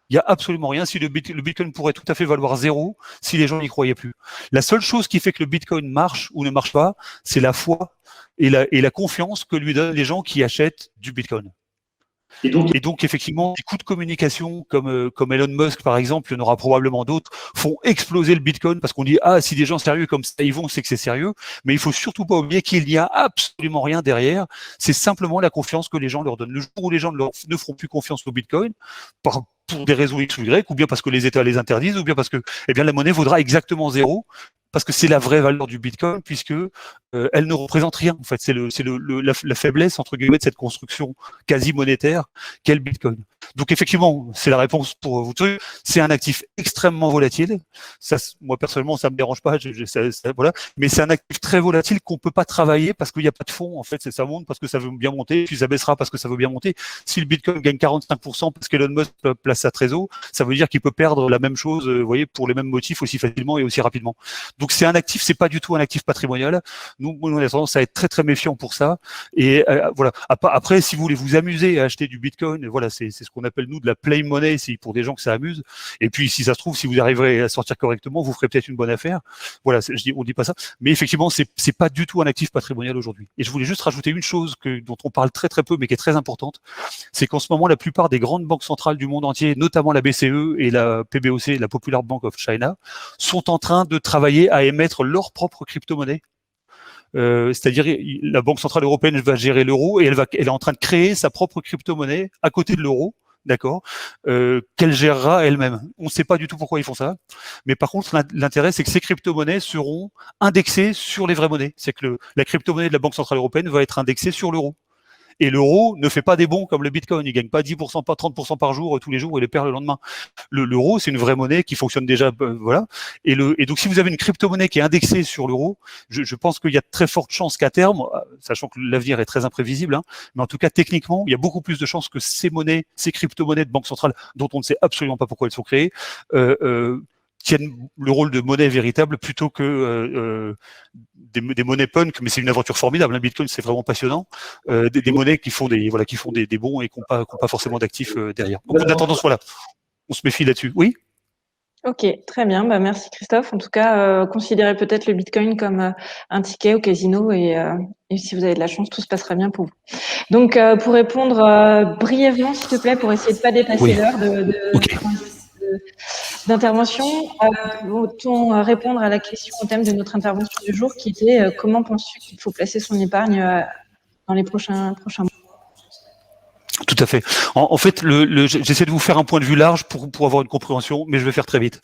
Il n'y a absolument rien. Si le Bitcoin pourrait tout à fait valoir zéro si les gens n'y croyaient plus. La seule chose qui fait que le Bitcoin marche ou ne marche pas, c'est la foi et la confiance que lui donnent les gens qui achètent du Bitcoin. Et donc, effectivement, des coups de communication comme Elon Musk, par exemple, il y en aura probablement d'autres, font exploser le Bitcoin parce qu'on dit, ah, si des gens sérieux comme ça y vont, c'est que c'est sérieux. Mais il faut surtout pas oublier qu'il n'y a absolument rien derrière. C'est simplement la confiance que les gens leur donnent. Le jour où les gens ne feront plus confiance au Bitcoin, pour des raisons X ou Y, ou bien parce que les États les interdisent, ou bien parce que, eh bien, la monnaie vaudra exactement zéro, parce que c'est la vraie valeur du Bitcoin, puisque elle ne représente rien. En fait, c'est la faiblesse entre guillemets de cette construction quasi monétaire qu'est le Bitcoin. Donc effectivement, c'est la réponse pour vous tous. C'est un actif extrêmement volatile. Ça, moi personnellement, ça me dérange pas. Voilà. Mais c'est un actif très volatile qu'on peut pas travailler parce qu'il n'y a pas de fond. En fait, ça monte parce que ça veut bien monter, puis ça baissera parce que ça veut bien monter. Si le Bitcoin gagne 45% parce qu'Elon Musk place sa trésor, ça veut dire qu'il peut perdre la même chose, vous voyez, pour les mêmes motifs aussi facilement et aussi rapidement. Donc c'est un actif, c'est pas du tout un actif patrimonial. Nous, on a tendance à être très très méfiants pour ça. Et voilà. Après, si vous voulez vous amuser à acheter du Bitcoin, voilà, c'est ce qu'on appelle nous de la play money, c'est pour des gens que ça amuse. Et puis, si ça se trouve, si vous arriverez à sortir correctement, vous ferez peut-être une bonne affaire. Voilà, on dit pas ça, mais effectivement, c'est pas du tout un actif patrimonial aujourd'hui. Et je voulais juste rajouter une chose dont on parle très très peu, mais qui est très importante, c'est qu'en ce moment, la plupart des grandes banques centrales du monde entier, notamment la BCE et la PBOC, la Popular Bank of China, sont en train de travailler à émettre leur propre crypto-monnaie. C'est-à-dire la Banque centrale européenne va gérer l'euro et elle est en train de créer sa propre crypto-monnaie à côté de l'euro, d'accord, qu'elle gérera elle-même. On ne sait pas du tout pourquoi ils font ça, mais par contre l'intérêt c'est que ces crypto-monnaies seront indexées sur les vraies monnaies. C'est que la crypto-monnaie de la Banque centrale européenne va être indexée sur l'euro. Et l'euro ne fait pas des bons comme le Bitcoin. Il gagne pas 10%, pas 30% par jour tous les jours et les perd le lendemain. L'euro, c'est une vraie monnaie qui fonctionne déjà, voilà. Et donc, si vous avez une crypto-monnaie qui est indexée sur l'euro, je pense qu'il y a de très fortes chances qu'à terme, sachant que l'avenir est très imprévisible, hein, mais en tout cas, techniquement, il y a beaucoup plus de chances que ces monnaies, ces crypto-monnaies de banque centrale, dont on ne sait absolument pas pourquoi elles sont créées, tiennent le rôle de monnaie véritable plutôt que des monnaies punk, mais c'est une aventure formidable. Hein. Bitcoin, c'est vraiment passionnant. Des monnaies qui font des bons et qui n'ont pas forcément d'actifs derrière. Donc, on a tendance, voilà, on se méfie là-dessus. Oui. Ok, très bien. Bah, merci Christophe. En tout cas, considérez peut-être le Bitcoin comme un ticket au casino et si vous avez de la chance, tout se passera bien pour vous. Donc, pour répondre brièvement, s'il te plaît, pour essayer de pas dépasser l'heure d'intervention, peut-on répondre à la question au thème de notre intervention du jour qui était comment penses-tu qu'il faut placer son épargne dans les prochains mois? Tout à fait. En fait, j'essaie de vous faire un point de vue large pour avoir une compréhension, mais je vais faire très vite.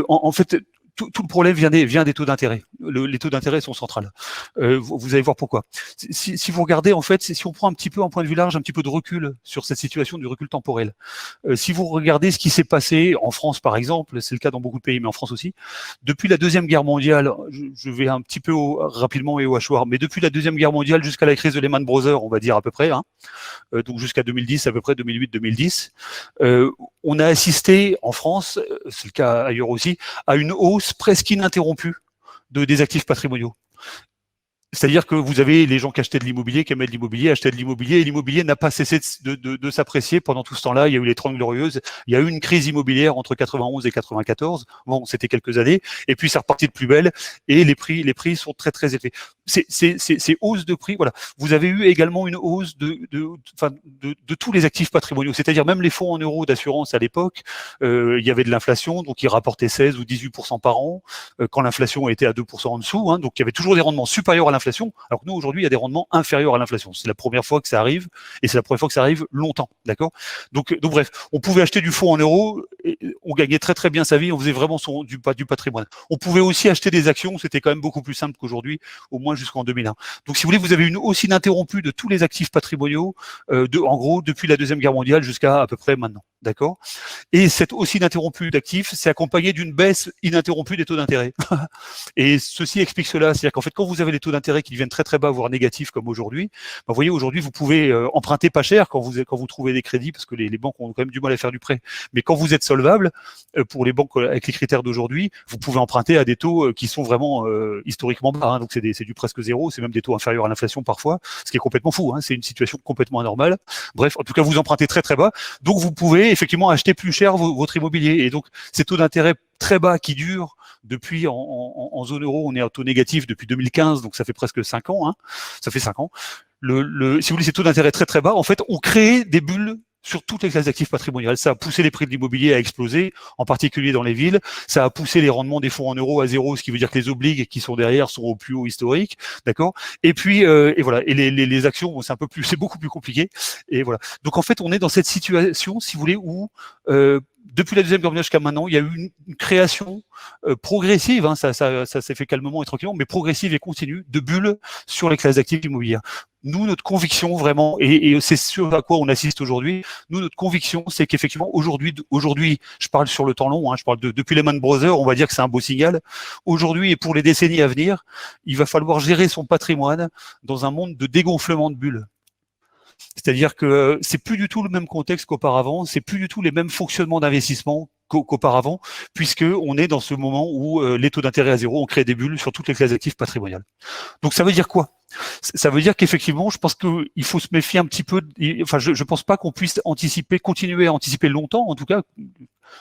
En fait, tout le problème vient des taux d'intérêt. Les taux d'intérêt sont centrales. Vous allez voir pourquoi. Si vous regardez, en fait, si on prend un petit peu en point de vue large, un petit peu de recul sur cette situation, du recul temporel. Si vous regardez ce qui s'est passé en France, par exemple, c'est le cas dans beaucoup de pays, mais en France aussi, depuis la Deuxième Guerre mondiale, je vais un petit peu rapidement et au hachoir, mais depuis la Deuxième Guerre mondiale jusqu'à la crise de Lehman Brothers, on va dire à peu près, hein, donc jusqu'à 2010, à peu près 2008-2010, on a assisté en France, c'est le cas ailleurs aussi, à une hausse presque ininterrompue des actifs patrimoniaux. C'est-à-dire que vous avez les gens qui achetaient de l'immobilier, qui aimaient de l'immobilier, achetaient de l'immobilier, et l'immobilier n'a pas cessé de s'apprécier pendant tout ce temps-là. Il y a eu les 30 glorieuses, il y a eu une crise immobilière entre 91 et 94. Bon, c'était quelques années, et puis c'est reparti de plus belle, et les prix sont très très élevés. Ces hausses de prix, voilà. Vous avez eu également une hausse de tous les actifs patrimoniaux, c'est-à-dire même les fonds en euros d'assurance à l'époque, il y avait de l'inflation, donc ils rapportaient 16 ou 18% par an, quand l'inflation était à 2% en dessous, hein, donc il y avait toujours des rendements supérieurs à l'inflation, alors que nous aujourd'hui il y a des rendements inférieurs à l'inflation. C'est la première fois que ça arrive, et c'est la première fois que ça arrive longtemps, d'accord. Donc bref, on pouvait acheter du fonds en euros, et on gagnait très très bien sa vie, on faisait vraiment du patrimoine. On pouvait aussi acheter des actions, c'était quand même beaucoup plus simple qu'aujourd'hui, au moins jusqu'en 2001. Donc si vous voulez, vous avez une hausse ininterrompue de tous les actifs patrimoniaux, en gros depuis la Deuxième Guerre mondiale jusqu'à à peu près maintenant, d'accord. Et cette hausse ininterrompue d'actifs, c'est accompagné d'une baisse ininterrompue des taux d'intérêt. Et ceci explique cela, c'est-à-dire qu'en fait, quand vous avez les taux d'intérêt qui deviennent très très bas, voire négatifs comme aujourd'hui, ben, vous voyez, aujourd'hui, vous pouvez emprunter pas cher quand vous trouvez des crédits, parce que les banques ont quand même du mal à faire du prêt. Mais quand vous êtes solvable, pour les banques avec les critères d'aujourd'hui, vous pouvez emprunter à des taux qui sont vraiment historiquement bas. Hein, donc c'est du presque zéro, c'est même des taux inférieurs à l'inflation parfois, ce qui est complètement fou. Hein, c'est une situation complètement anormale. Bref, en tout cas, vous empruntez très très bas, donc vous pouvez effectivement acheter plus cher votre immobilier. Et donc ces taux d'intérêt très bas qui durent depuis en zone euro, on est en taux négatif depuis 2015, donc ça fait presque 5 ans. Hein, ça fait 5 ans. si vous voulez, ces taux d'intérêt très très bas, en fait, ont créé des bulles sur toutes les classes d'actifs patrimoniales. Ça a poussé les prix de l'immobilier à exploser, en particulier dans les villes. Ça a poussé les rendements des fonds en euros à zéro, ce qui veut dire que les obligues qui sont derrière sont au plus haut historique, d'accord. Et puis, et voilà. Et les actions, bon, c'est beaucoup plus compliqué. Et voilà. Donc en fait, on est dans cette situation, si vous voulez, où depuis la Deuxième Guerre mondiale jusqu'à maintenant, il y a eu une création progressive, hein, ça s'est fait calmement et tranquillement, mais progressive et continue, de bulles sur les classes d'actifs immobilières. Nous, notre conviction vraiment, et c'est ce à quoi on assiste aujourd'hui, nous, notre conviction, c'est qu'effectivement, aujourd'hui, je parle sur le temps long, hein, je parle depuis Lehman Brothers, on va dire que c'est un beau signal. Aujourd'hui et pour les décennies à venir, il va falloir gérer son patrimoine dans un monde de dégonflement de bulles. C'est-à-dire que c'est plus du tout le même contexte qu'auparavant, c'est plus du tout les mêmes fonctionnements d'investissement qu'auparavant, puisque on est dans ce moment où les taux d'intérêt à zéro ont créé des bulles sur toutes les classes d'actifs patrimoniales. Donc ça veut dire quoi? Ça veut dire qu'effectivement, je pense qu'il faut se méfier un petit peu. Enfin, je pense pas qu'on puisse continuer à anticiper longtemps, en tout cas.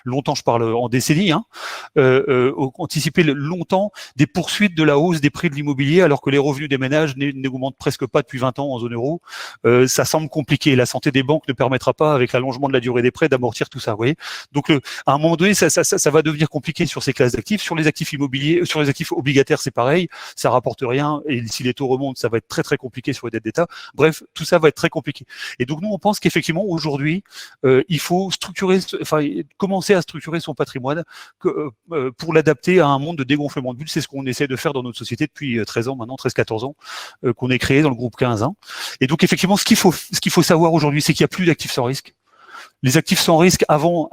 Longtemps, je parle en décennies, hein, anticiper longtemps des poursuites de la hausse des prix de l'immobilier alors que les revenus des ménages n'augmentent presque pas depuis 20 ans en zone euro. Ça semble compliqué. La santé des banques ne permettra pas, avec l'allongement de la durée des prêts, d'amortir tout ça. Vous voyez. Donc, à un moment donné, ça va devenir compliqué sur ces classes d'actifs. Sur les actifs immobiliers, sur les actifs obligataires, c'est pareil. Ça rapporte rien. Et si les taux remontent, ça va être très très compliqué sur les dettes d'État. Bref, tout ça va être très compliqué. Et donc, nous, on pense qu'effectivement, aujourd'hui, il faut commencer à structurer son patrimoine pour l'adapter à un monde de dégonflement de bulles. C'est ce qu'on essaie de faire dans notre société depuis 13 ans maintenant, 13-14 ans, qu'on est créé dans le groupe 15 ans. Et donc effectivement, ce qu'il faut savoir aujourd'hui, c'est qu'il n'y a plus d'actifs sans risque. Les actifs sans risque avant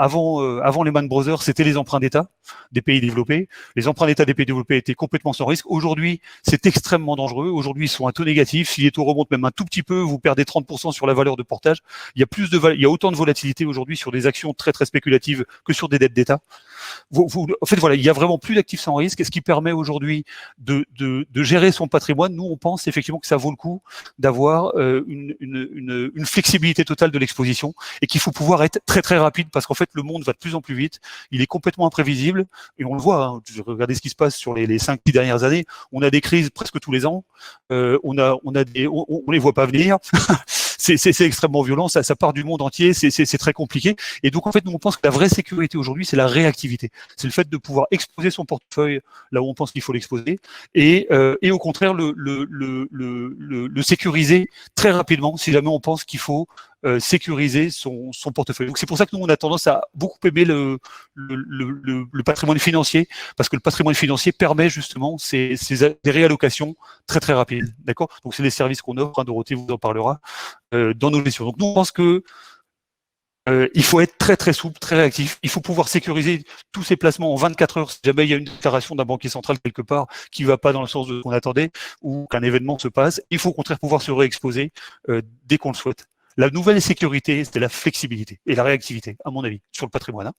Lehman Brothers, c'était les emprunts d'État des pays développés. Les emprunts d'État des pays développés étaient complètement sans risque. Aujourd'hui, c'est extrêmement dangereux. Aujourd'hui, ils sont à taux négatif. Si les taux remontent même un tout petit peu, vous perdez 30% sur la valeur de portage. Il y a autant de volatilité aujourd'hui sur des actions très très spéculatives que sur des dettes d'État. En fait, voilà, il y a vraiment plus d'actifs sans risque, ce qui permet aujourd'hui de gérer son patrimoine. Nous, on pense effectivement que ça vaut le coup d'avoir une flexibilité totale de l'exposition et qu'il faut pouvoir être très très rapide parce qu'en fait, le monde va de plus en plus vite. Il est complètement imprévisible et on le voit. Hein, regardez ce qui se passe sur les 5-10 dernières années. On a des crises presque tous les ans. On les voit pas venir. C'est extrêmement violent, ça part du monde entier, c'est très compliqué. Et donc en fait, nous on pense que la vraie sécurité aujourd'hui, c'est la réactivité. C'est le fait de pouvoir exposer son portefeuille là où on pense qu'il faut l'exposer, et au contraire le sécuriser très rapidement si jamais on pense qu'il faut sécuriser son portefeuille. Donc c'est pour ça que nous on a tendance à beaucoup aimer le patrimoine financier, parce que le patrimoine financier permet justement des réallocations très très rapides. D'accord. Donc c'est les services qu'on offre. Hein, Dorothée vous en parlera dans nos gestions. Donc nous on pense que il faut être très très souple, très réactif. Il faut pouvoir sécuriser tous ces placements en 24 heures si jamais il y a une déclaration d'un banquier central quelque part qui ne va pas dans le sens de ce qu'on attendait ou qu'un événement se passe. Il faut au contraire pouvoir se réexposer dès qu'on le souhaite. La nouvelle sécurité, c'est la flexibilité et la réactivité, à mon avis, sur le patrimoine. Hein.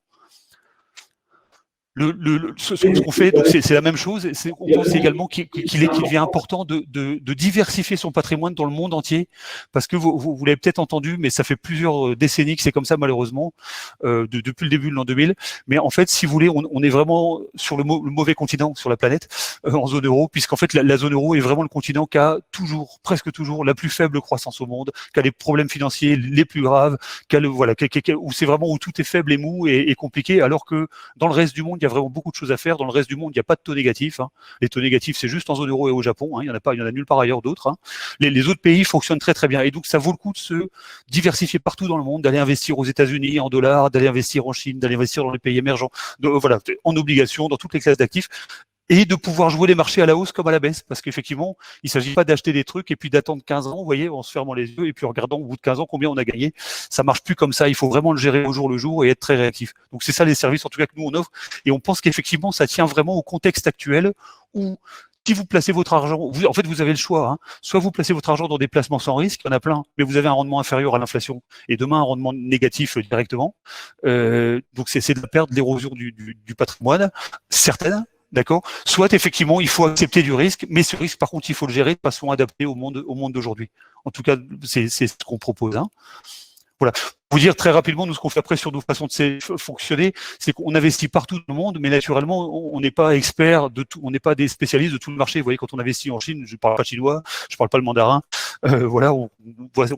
Ce qu'on fait, c'est la même chose. On pense également qu'il devient important de diversifier son patrimoine dans le monde entier, parce que vous l'avez peut-être entendu, mais ça fait plusieurs décennies que c'est comme ça malheureusement, depuis le début de l'an 2000. Mais en fait, si vous voulez, on est vraiment sur le mauvais continent sur la planète, en zone euro, puisqu'en fait la zone euro est vraiment le continent qui a presque toujours, la plus faible croissance au monde, qui a les problèmes financiers les plus graves, où c'est vraiment où tout est faible et mou et compliqué, alors que dans le reste du monde, il y a vraiment beaucoup de choses à faire. Dans le reste du monde, il n'y a pas de taux négatifs. Hein. Les taux négatifs, c'est juste en zone euro et au Japon. Hein. Il y en a nulle part ailleurs d'autres. Hein. Les autres pays fonctionnent très très bien. Et donc, ça vaut le coup de se diversifier partout dans le monde, d'aller investir aux États-Unis en dollars, d'aller investir en Chine, d'aller investir dans les pays émergents, en obligations, dans toutes les classes d'actifs. Et de pouvoir jouer les marchés à la hausse comme à la baisse, parce qu'effectivement, il ne s'agit pas d'acheter des trucs et puis d'attendre 15 ans, vous voyez, en se fermant les yeux et puis en regardant au bout de 15 ans combien on a gagné. Ça marche plus comme ça, il faut vraiment le gérer au jour le jour et être très réactif. Donc c'est ça les services en tout cas que nous on offre, et on pense qu'effectivement ça tient vraiment au contexte actuel où si vous placez votre argent, en fait vous avez le choix, hein. Soit vous placez votre argent dans des placements sans risque, il y en a plein, mais vous avez un rendement inférieur à l'inflation et demain un rendement négatif directement. Donc c'est de la perte, de l'érosion du patrimoine, certaine. D'accord. Soit effectivement, il faut accepter du risque, mais ce risque, par contre, il faut le gérer de façon adaptée au monde d'aujourd'hui. En tout cas, c'est ce qu'on propose. Hein. Voilà. vous dire très rapidement, nous, ce qu'on fait après sur nos façons de fonctionner, c'est qu'on investit partout dans le monde, mais naturellement, on n'est pas expert de tout, on n'est pas des spécialistes de tout le marché. Vous voyez, quand on investit en Chine, je parle pas chinois, je parle pas le mandarin, voilà, on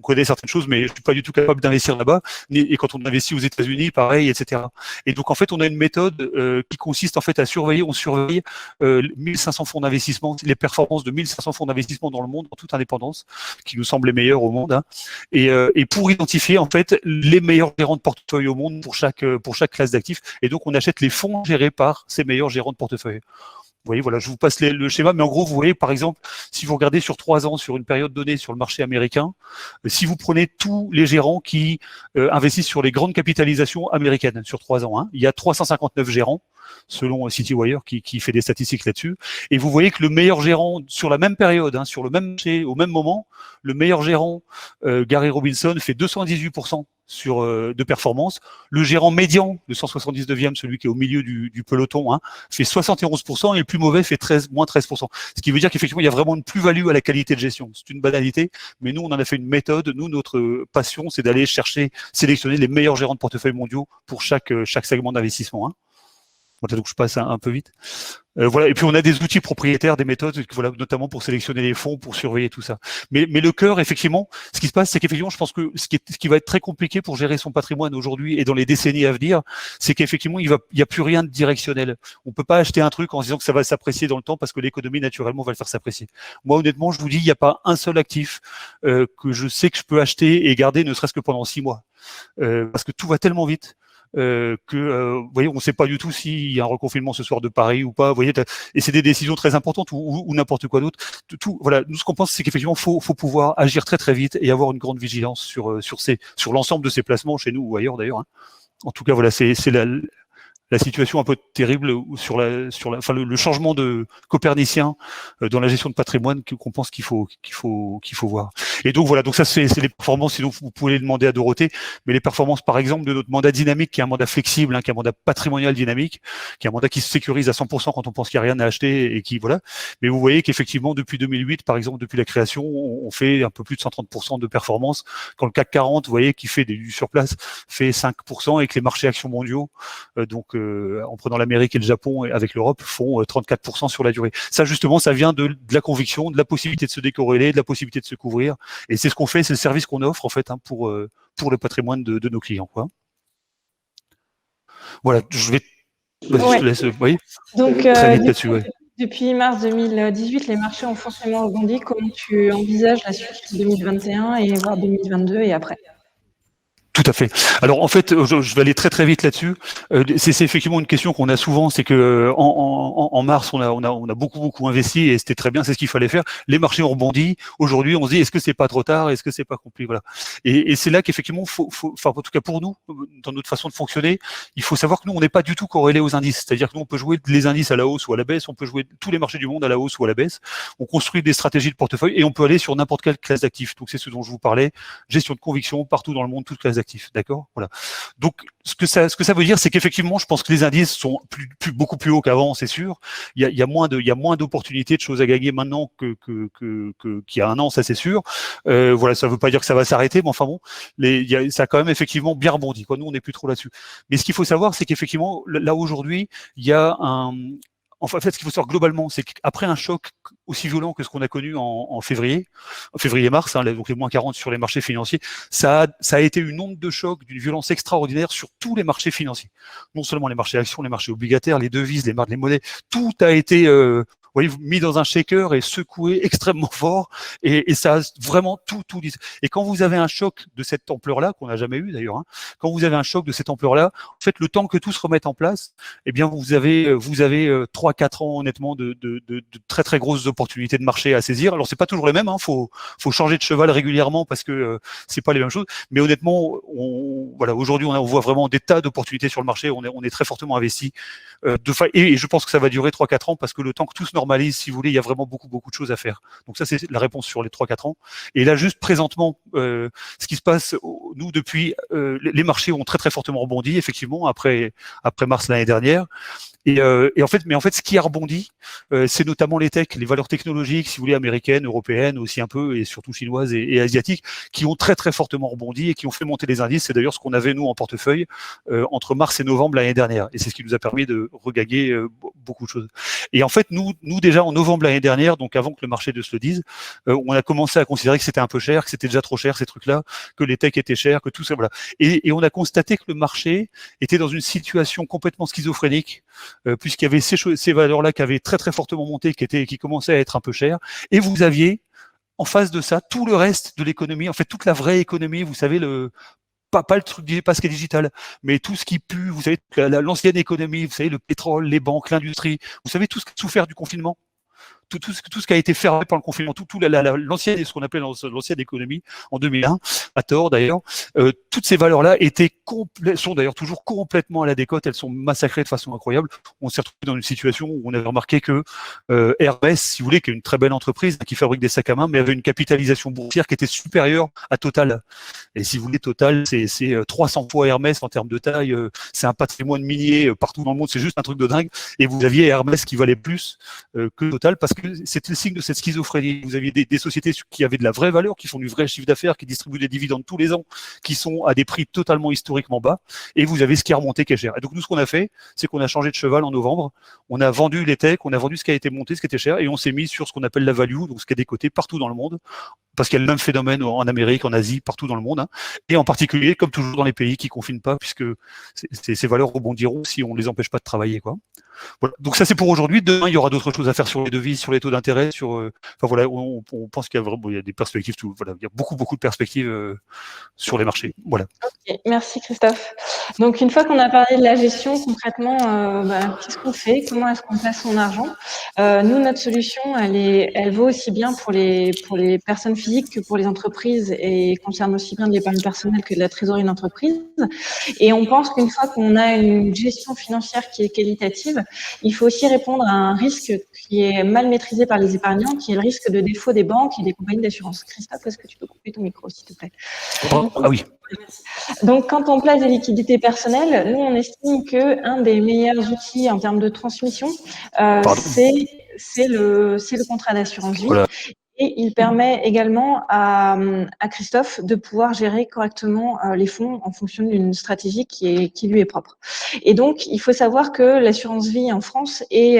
connaît certaines choses, mais je suis pas du tout capable d'investir là-bas. Et quand on investit aux États-Unis, pareil, etc. Et donc, en fait, on a une méthode qui consiste en fait à surveiller, on surveille 1500 fonds d'investissement, les performances de 1500 fonds d'investissement dans le monde, en toute indépendance, qui nous semblent les meilleurs au monde, hein. Et pour identifier en fait les meilleurs gérants de portefeuille au monde pour chaque classe d'actifs. Et donc on achète les fonds gérés par ces meilleurs gérants de portefeuille. Vous voyez, voilà, je vous passe le schéma, mais en gros, vous voyez, par exemple, si vous regardez sur 3 ans, sur une période donnée sur le marché américain, si vous prenez tous les gérants qui investissent sur les grandes capitalisations américaines sur 3 ans, hein, il y a 359 gérants, selon CityWire, qui fait des statistiques là-dessus. Et vous voyez que le meilleur gérant, sur la même période, hein, sur le même marché, au même moment, le meilleur gérant, Gary Robinson, fait 218% de performance. Le gérant médian, le 179e, celui qui est au milieu du peloton, hein, fait 71%, et le plus mauvais fait moins 13%. Ce qui veut dire qu'effectivement, il y a vraiment une plus-value à la qualité de gestion. C'est une banalité, mais nous, on en a fait une méthode. Nous, notre passion, c'est d'aller chercher, sélectionner les meilleurs gérants de portefeuille mondiaux pour chaque segment d'investissement, hein. Donc je passe un peu vite. Voilà. Et puis on a des outils propriétaires, des méthodes, voilà, notamment pour sélectionner les fonds, pour surveiller tout ça. Mais le cœur, effectivement, ce qui se passe, c'est qu'effectivement, je pense que ce qui va être très compliqué pour gérer son patrimoine aujourd'hui et dans les décennies à venir, c'est qu'effectivement, il y a plus rien de directionnel. On peut pas acheter un truc en se disant que ça va s'apprécier dans le temps parce que l'économie naturellement va le faire s'apprécier. Moi, honnêtement, je vous dis, il n'y a pas un seul actif que je sais que je peux acheter et garder, ne serait-ce que pendant 6 mois, parce que tout va tellement vite. Vous voyez, on ne sait pas du tout s'il y a un reconfinement ce soir de Paris ou pas. Vous voyez, et c'est des décisions très importantes ou n'importe quoi d'autre. Voilà, nous ce qu'on pense, c'est qu'effectivement, faut pouvoir agir très très vite et avoir une grande vigilance sur l'ensemble de ces placements chez nous ou ailleurs d'ailleurs, hein. En tout cas, voilà, c'est la situation un peu terrible sur le changement de copernicien dans la gestion de patrimoine qu'on pense qu'il faut voir. Et donc voilà, donc ça c'est les performances, sinon vous pouvez les demander à Dorothée, mais les performances par exemple de notre mandat dynamique, qui est un mandat flexible, hein, qui est un mandat patrimonial dynamique, qui est un mandat qui se sécurise à 100% quand on pense qu'il n'y a rien à acheter et qui voilà. Mais vous voyez qu'effectivement depuis 2008, par exemple, depuis la création, on fait un peu plus de 130% de performance. Quand le CAC 40, vous voyez, qui fait du surplace, fait 5%, et que les marchés actions mondiaux, en prenant l'Amérique et le Japon et avec l'Europe, font 34% sur la durée. Ça, justement, ça vient de la conviction, de la possibilité de se décorréler, de la possibilité de se couvrir. Et c'est ce qu'on fait, c'est le service qu'on offre, en fait, hein, pour le patrimoine de nos clients, quoi. Voilà, je te laisse, oui. Donc, très vite là-dessus, ouais. Depuis mars 2018, les marchés ont forcément rebondi. Comment tu envisages la suite 2021 et voire 2022 et après ? Tout à fait. Alors en fait, je vais aller très très vite là-dessus. C'est effectivement une question qu'on a souvent, c'est que en mars, on a beaucoup investi et c'était très bien, c'est ce qu'il fallait faire. Les marchés ont rebondi. Aujourd'hui, on se dit, est-ce que c'est pas trop tard, est-ce que c'est pas compliqué, voilà. Et c'est là qu'effectivement, enfin en tout cas pour nous, dans notre façon de fonctionner, il faut savoir que nous, on n'est pas du tout corrélé aux indices. C'est-à-dire que nous, on peut jouer les indices à la hausse ou à la baisse, on peut jouer tous les marchés du monde à la hausse ou à la baisse. On construit des stratégies de portefeuille et on peut aller sur n'importe quelle classe d'actifs. Donc c'est ce dont je vous parlais, gestion de conviction partout dans le monde, toutes classes d'actifs. D'accord, voilà. Donc, ce que ça veut dire, c'est qu'effectivement, je pense que les indices sont beaucoup plus hauts qu'avant, c'est sûr. Il y a moins d'opportunités, de choses à gagner maintenant qu'il y a un an, ça c'est sûr. Voilà, ça veut pas dire que ça va s'arrêter, mais enfin bon, ça a quand même effectivement bien rebondi, quoi. Nous, on n'est plus trop là-dessus. Mais ce qu'il faut savoir, c'est qu'effectivement, là aujourd'hui, il y a en fait, ce qu'il faut savoir globalement, c'est qu'après un choc aussi violent que ce qu'on a connu en février-mars, hein, donc les moins 40 sur les marchés financiers, ça a été une onde de choc d'une violence extraordinaire sur tous les marchés financiers. Non seulement les marchés actions, les marchés obligataires, les devises, les monnaies, tout a été mis dans un shaker et secoué extrêmement fort, et ça a vraiment tout dit. Et quand vous avez un choc de cette ampleur-là, qu'on n'a jamais eu d'ailleurs, hein, quand vous avez un choc de cette ampleur-là, en fait, le temps que tout se remette en place, eh bien, vous avez 3-4 ans honnêtement de très très grosses opportunités de marché à saisir. Alors c'est pas toujours les mêmes, hein, faut changer de cheval régulièrement parce que c'est pas les mêmes choses. Mais honnêtement, voilà, aujourd'hui on voit vraiment des tas d'opportunités sur le marché. On est très fortement investi. Et je pense que ça va durer 3-4 ans parce que le temps que tout se normalise, si vous voulez, il y a vraiment beaucoup de choses à faire. Donc ça, c'est la réponse sur les 3-4 ans. Et là, juste présentement, ce qui se passe, nous, depuis, les marchés ont très très fortement rebondi, effectivement, après mars l'année dernière. Et en fait, ce qui a rebondi, c'est notamment les techs, les valeurs technologiques, si vous voulez, américaines, européennes aussi un peu, et surtout chinoises et asiatiques, qui ont très très fortement rebondi et qui ont fait monter les indices. C'est d'ailleurs ce qu'on avait nous en portefeuille entre mars et novembre l'année dernière, et c'est ce qui nous a permis de regagner beaucoup de choses. Et en fait, nous déjà en novembre l'année dernière, donc avant que le marché ne se le dise, on a commencé à considérer que c'était un peu cher, que c'était déjà trop cher ces trucs-là, que les techs étaient chers, que tout ça, voilà. Et on a constaté que le marché était dans une situation complètement schizophrénique, puisqu'il y avait ces valeurs-là qui avaient très très fortement monté, qui commençaient à être un peu chères, et vous aviez en face de ça tout le reste de l'économie, en fait toute la vraie économie, vous savez, pas le truc, pas ce qui est digital, mais tout ce qui pue, vous savez, l'ancienne économie, vous savez, le pétrole, les banques, l'industrie, vous savez tout ce qui a souffert du confinement, tout ce qui a été fermé par le confinement, tout l'ancienne, ce qu'on appelait l'ancienne économie en 2001, à tort d'ailleurs, toutes ces valeurs-là sont d'ailleurs toujours complètement à la décote, elles sont massacrées de façon incroyable. On s'est retrouvé dans une situation où on avait remarqué que Hermès, si vous voulez, qui est une très belle entreprise qui fabrique des sacs à main, mais avait une capitalisation boursière qui était supérieure à Total. Et si vous voulez, Total, c'est 300 fois Hermès en termes de taille, c'est un patrimoine minier partout dans le monde, c'est juste un truc de dingue. Et vous aviez Hermès qui valait plus que Total, parce que c'était le signe de cette schizophrénie. Vous aviez des sociétés qui avaient de la vraie valeur, qui font du vrai chiffre d'affaires, qui distribuent des dividendes tous les ans, qui sont à des prix totalement historiquement bas, et vous avez ce qui a remonté qui est cher. Et donc nous, ce qu'on a fait, c'est qu'on a changé de cheval en novembre, on a vendu les techs, on a vendu ce qui a été monté, ce qui était cher, et on s'est mis sur ce qu'on appelle la value, donc ce qui est décoté partout dans le monde, parce qu'il y a le même phénomène en Amérique, en Asie, partout dans le monde, hein, et en particulier, comme toujours dans les pays qui confinent pas, puisque ces valeurs rebondiront si on les empêche pas de travailler, quoi. Voilà. Donc ça c'est pour aujourd'hui. Demain il y aura d'autres choses à faire sur les devises, sur les taux d'intérêt, enfin voilà, on pense qu'il y a vraiment, il y a des perspectives, voilà, il y a beaucoup de perspectives sur les marchés. Voilà. Okay, merci Christophe. Donc une fois qu'on a parlé de la gestion, concrètement, qu'est-ce qu'on fait? Comment est-ce qu'on place son argent? Nous, notre solution, elle vaut aussi bien pour les personnes physiques que pour les entreprises et concerne aussi bien de l'épargne personnelle que de la trésorerie d'entreprise. Et on pense qu'une fois qu'on a une gestion financière qui est qualitative, il faut aussi répondre à un risque qui est mal maîtrisé par les épargnants, qui est le risque de défaut des banques et des compagnies d'assurance. Christophe, est-ce que tu peux couper ton micro, s'il te plaît? Ah oui. Donc, quand on place des liquidités personnelles, nous, on estime qu'un des meilleurs outils en termes de transmission, c'est le contrat d'assurance vie. Voilà. Et il permet également à Christophe de pouvoir gérer correctement les fonds en fonction d'une stratégie qui lui est propre. Et donc, il faut savoir que l'assurance vie en France est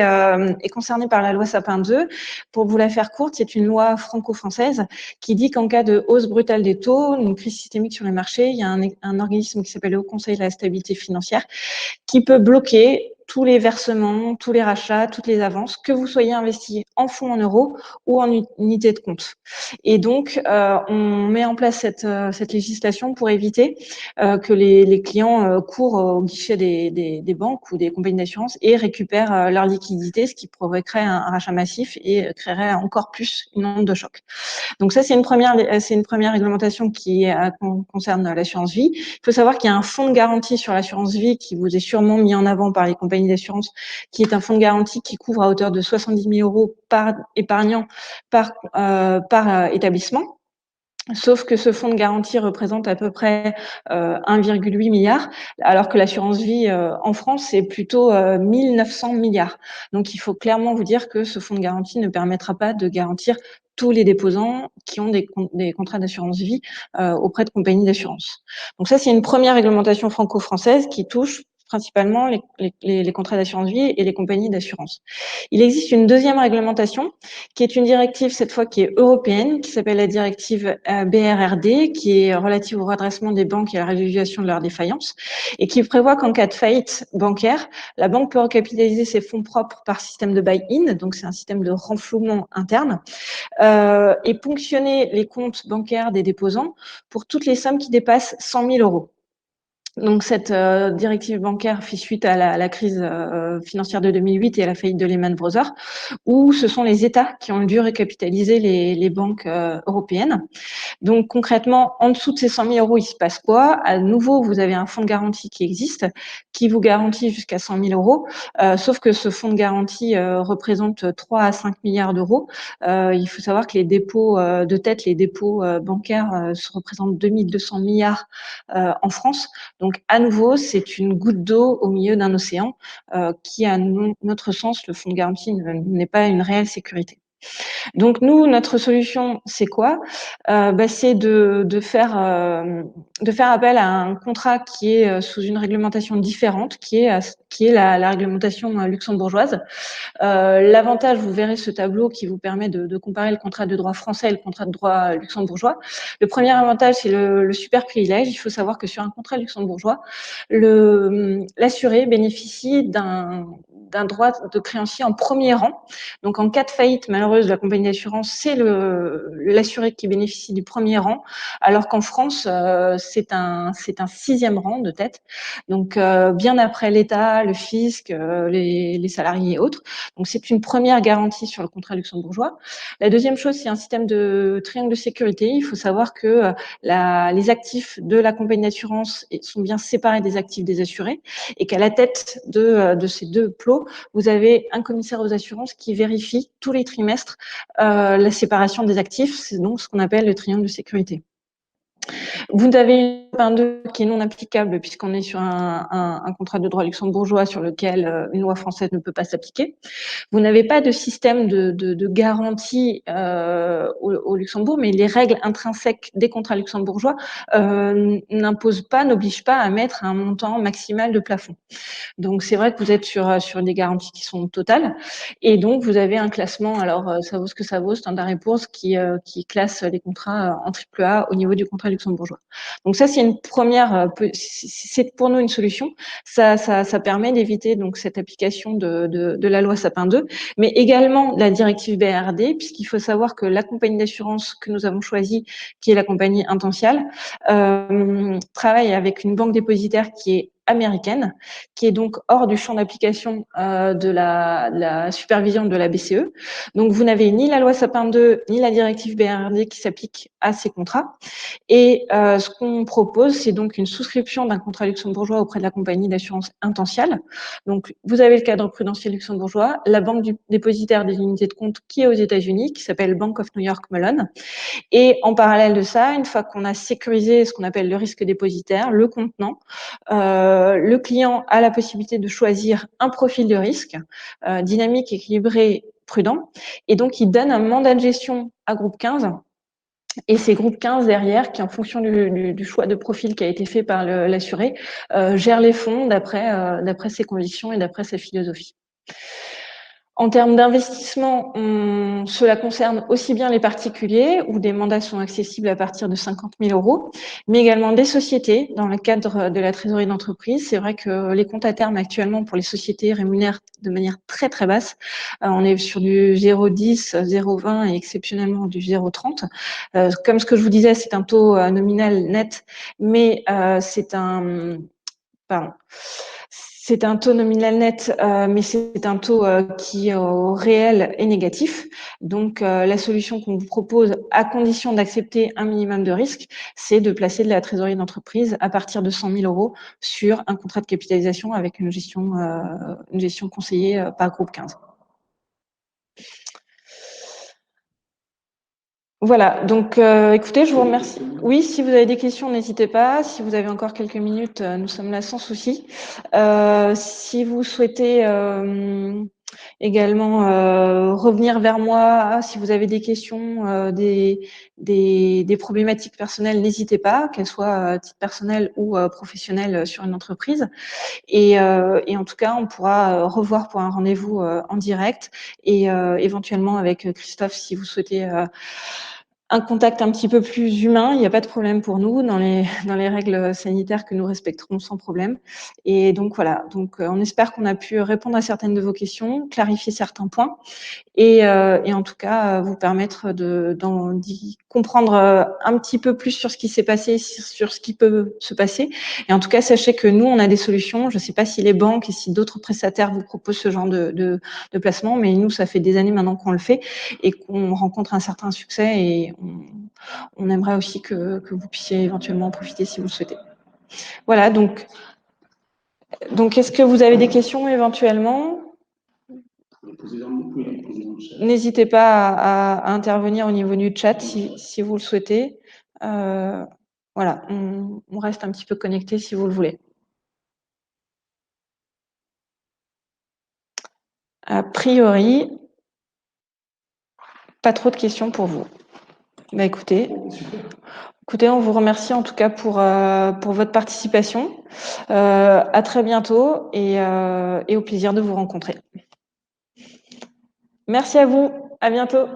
concernée par la loi Sapin 2. Pour vous la faire courte, c'est une loi franco-française qui dit qu'en cas de hausse brutale des taux, une crise systémique sur les marchés, il y a un organisme qui s'appelle le Haut Conseil de la stabilité financière qui peut bloquer tous les versements, tous les rachats, toutes les avances, que vous soyez investi en fonds en euros ou en unité de compte. Et donc, on met en place cette législation pour éviter que les clients courent au guichet des banques ou des compagnies d'assurance et récupèrent leur liquidité, ce qui provoquerait un rachat massif et créerait encore plus une onde de choc. Donc ça, c'est une première réglementation qui concerne l'assurance vie. Il faut savoir qu'il y a un fonds de garantie sur l'assurance vie qui vous est sûrement mis en avant par les compagnies d'assurance, qui est un fonds de garantie qui couvre à hauteur de 70 000 euros par épargnant, par établissement. Sauf que ce fonds de garantie représente à peu près 1,8 milliard, alors que l'assurance vie en France, c'est plutôt 1 900 milliards. Donc, il faut clairement vous dire que ce fonds de garantie ne permettra pas de garantir tous les déposants qui ont des contrats d'assurance vie auprès de compagnies d'assurance. Donc ça, c'est une première réglementation franco-française qui touche principalement les contrats d'assurance vie et les compagnies d'assurance. Il existe une deuxième réglementation qui est une directive cette fois qui est européenne, qui s'appelle la directive BRRD, qui est relative au redressement des banques et à la résolution de leurs défaillances, et qui prévoit qu'en cas de faillite bancaire, la banque peut recapitaliser ses fonds propres par système de buy-in, donc c'est un système de renflouement interne, et ponctionner les comptes bancaires des déposants pour toutes les sommes qui dépassent 100 000 euros. Donc cette directive bancaire fait suite à la crise financière de 2008 et à la faillite de Lehman Brothers, où ce sont les États qui ont dû recapitaliser les banques européennes. Donc concrètement, en dessous de ces 100 000 euros, il se passe quoi? À nouveau, vous avez un fonds de garantie qui existe, qui vous garantit jusqu'à 100 000 euros, sauf que ce fonds de garantie représente 3 à 5 milliards d'euros. Il faut savoir que les dépôts de tête, les dépôts bancaires se représentent 2200 milliards en France. Donc Donc, à nouveau, c'est une goutte d'eau au milieu d'un océan qui, à notre sens, le fonds de garantie n'est pas une réelle sécurité. Donc nous, notre solution, c'est quoi? C'est de faire appel à un contrat qui est sous une réglementation différente, qui est la réglementation luxembourgeoise. L'avantage, vous verrez ce tableau qui vous permet de comparer le contrat de droit français et le contrat de droit luxembourgeois. Le premier avantage, c'est le super privilège. Il faut savoir que sur un contrat luxembourgeois, l'assuré bénéficie d'un droit de créancier en premier rang. Donc, en cas de faillite malheureuse de la compagnie d'assurance, c'est l'assuré qui bénéficie du premier rang, alors qu'en France, c'est un sixième rang de tête. Donc, bien après l'État, le fisc, les salariés et autres. Donc, c'est une première garantie sur le contrat luxembourgeois. La deuxième chose, c'est un système de triangle de sécurité. Il faut savoir que les actifs de la compagnie d'assurance sont bien séparés des actifs des assurés et qu'à la tête de ces deux plots, vous avez un commissaire aux assurances qui vérifie tous les trimestres la séparation des actifs. C'est donc ce qu'on appelle le triangle de sécurité. Vous avez une 2 qui est non applicable puisqu'on est sur un contrat de droit luxembourgeois sur lequel une loi française ne peut pas s'appliquer. Vous n'avez pas de système de garantie au Luxembourg, mais les règles intrinsèques des contrats luxembourgeois n'obligent pas à mettre un montant maximal de plafond. Donc, c'est vrai que vous êtes sur des garanties qui sont totales. Et donc, vous avez un classement, alors ça vaut ce que ça vaut, Standard & Poor's qui classe les contrats en AAA au niveau du contrat luxembourgeois. Donc, ça, c'est une première, c'est pour nous une solution. Ça permet d'éviter donc cette application de la loi Sapin 2, mais également la directive BRRD, puisqu'il faut savoir que la compagnie d'assurance que nous avons choisie, qui est la compagnie Intential, travaille avec une banque dépositaire qui est américaine, qui est donc hors du champ d'application de la supervision de la BCE. Donc, vous n'avez ni la loi Sapin 2, ni la directive BRRD qui s'applique à ces contrats. Et ce qu'on propose, c'est donc une souscription d'un contrat luxembourgeois auprès de la compagnie d'assurance Intential. Donc, vous avez le cadre prudentiel luxembourgeois, la banque dépositaire des unités de compte qui est aux États-Unis, qui s'appelle Bank of New York Mellon. Et en parallèle de ça, une fois qu'on a sécurisé ce qu'on appelle le risque dépositaire, le contenant, le client a la possibilité de choisir un profil de risque dynamique, équilibré, prudent. Et donc, il donne un mandat de gestion à groupe 15. Et c'est groupe 15 derrière qui, en fonction du choix de profil qui a été fait par l'assuré, gère les fonds d'après ses convictions et d'après sa philosophie. En termes d'investissement, cela concerne aussi bien les particuliers où des mandats sont accessibles à partir de 50 000 €, mais également des sociétés dans le cadre de la trésorerie d'entreprise. C'est vrai que les comptes à terme actuellement pour les sociétés rémunèrent de manière très très basse. On est sur du 0,10, 0,20 et exceptionnellement du 0,30. Comme ce que je vous disais, c'est un taux nominal net, mais c'est un taux nominal net, mais c'est un taux qui, au réel, est négatif. Donc, la solution qu'on vous propose, à condition d'accepter un minimum de risque, c'est de placer de la trésorerie d'entreprise à partir de 100 000 € sur un contrat de capitalisation avec une gestion conseillée par groupe 15. Voilà, donc écoutez, je vous remercie. Oui, si vous avez des questions, n'hésitez pas. Si vous avez encore quelques minutes, nous sommes là sans souci. Si vous souhaitez également revenir vers moi, si vous avez des questions, des problématiques personnelles, n'hésitez pas, qu'elles soient à titre personnel ou professionnel sur une entreprise. Et en tout cas, on pourra revoir pour un rendez-vous en direct et éventuellement avec Christophe si vous souhaitez un contact un petit peu plus humain. Il n'y a pas de problème pour nous dans les règles sanitaires que nous respecterons sans problème. Et donc voilà, donc on espère qu'on a pu répondre à certaines de vos questions, clarifier certains points et en tout cas vous permettre d'y comprendre un petit peu plus sur ce qui s'est passé, sur ce qui peut se passer. Et en tout cas, sachez que nous, on a des solutions. Je ne sais pas si les banques et si d'autres prestataires vous proposent ce genre de placement, mais nous, ça fait des années maintenant qu'on le fait et qu'on rencontre un certain succès et on aimerait aussi que vous puissiez éventuellement en profiter si vous le souhaitez. Voilà, donc est-ce que vous avez des questions éventuellement ? N'hésitez pas à intervenir au niveau du chat si vous le souhaitez. voilà, on reste un petit peu connecté si vous le voulez. A priori, pas trop de questions pour vous. Bah, écoutez, on vous remercie en tout cas pour votre participation. À très bientôt et au plaisir de vous rencontrer. Merci à vous. À bientôt.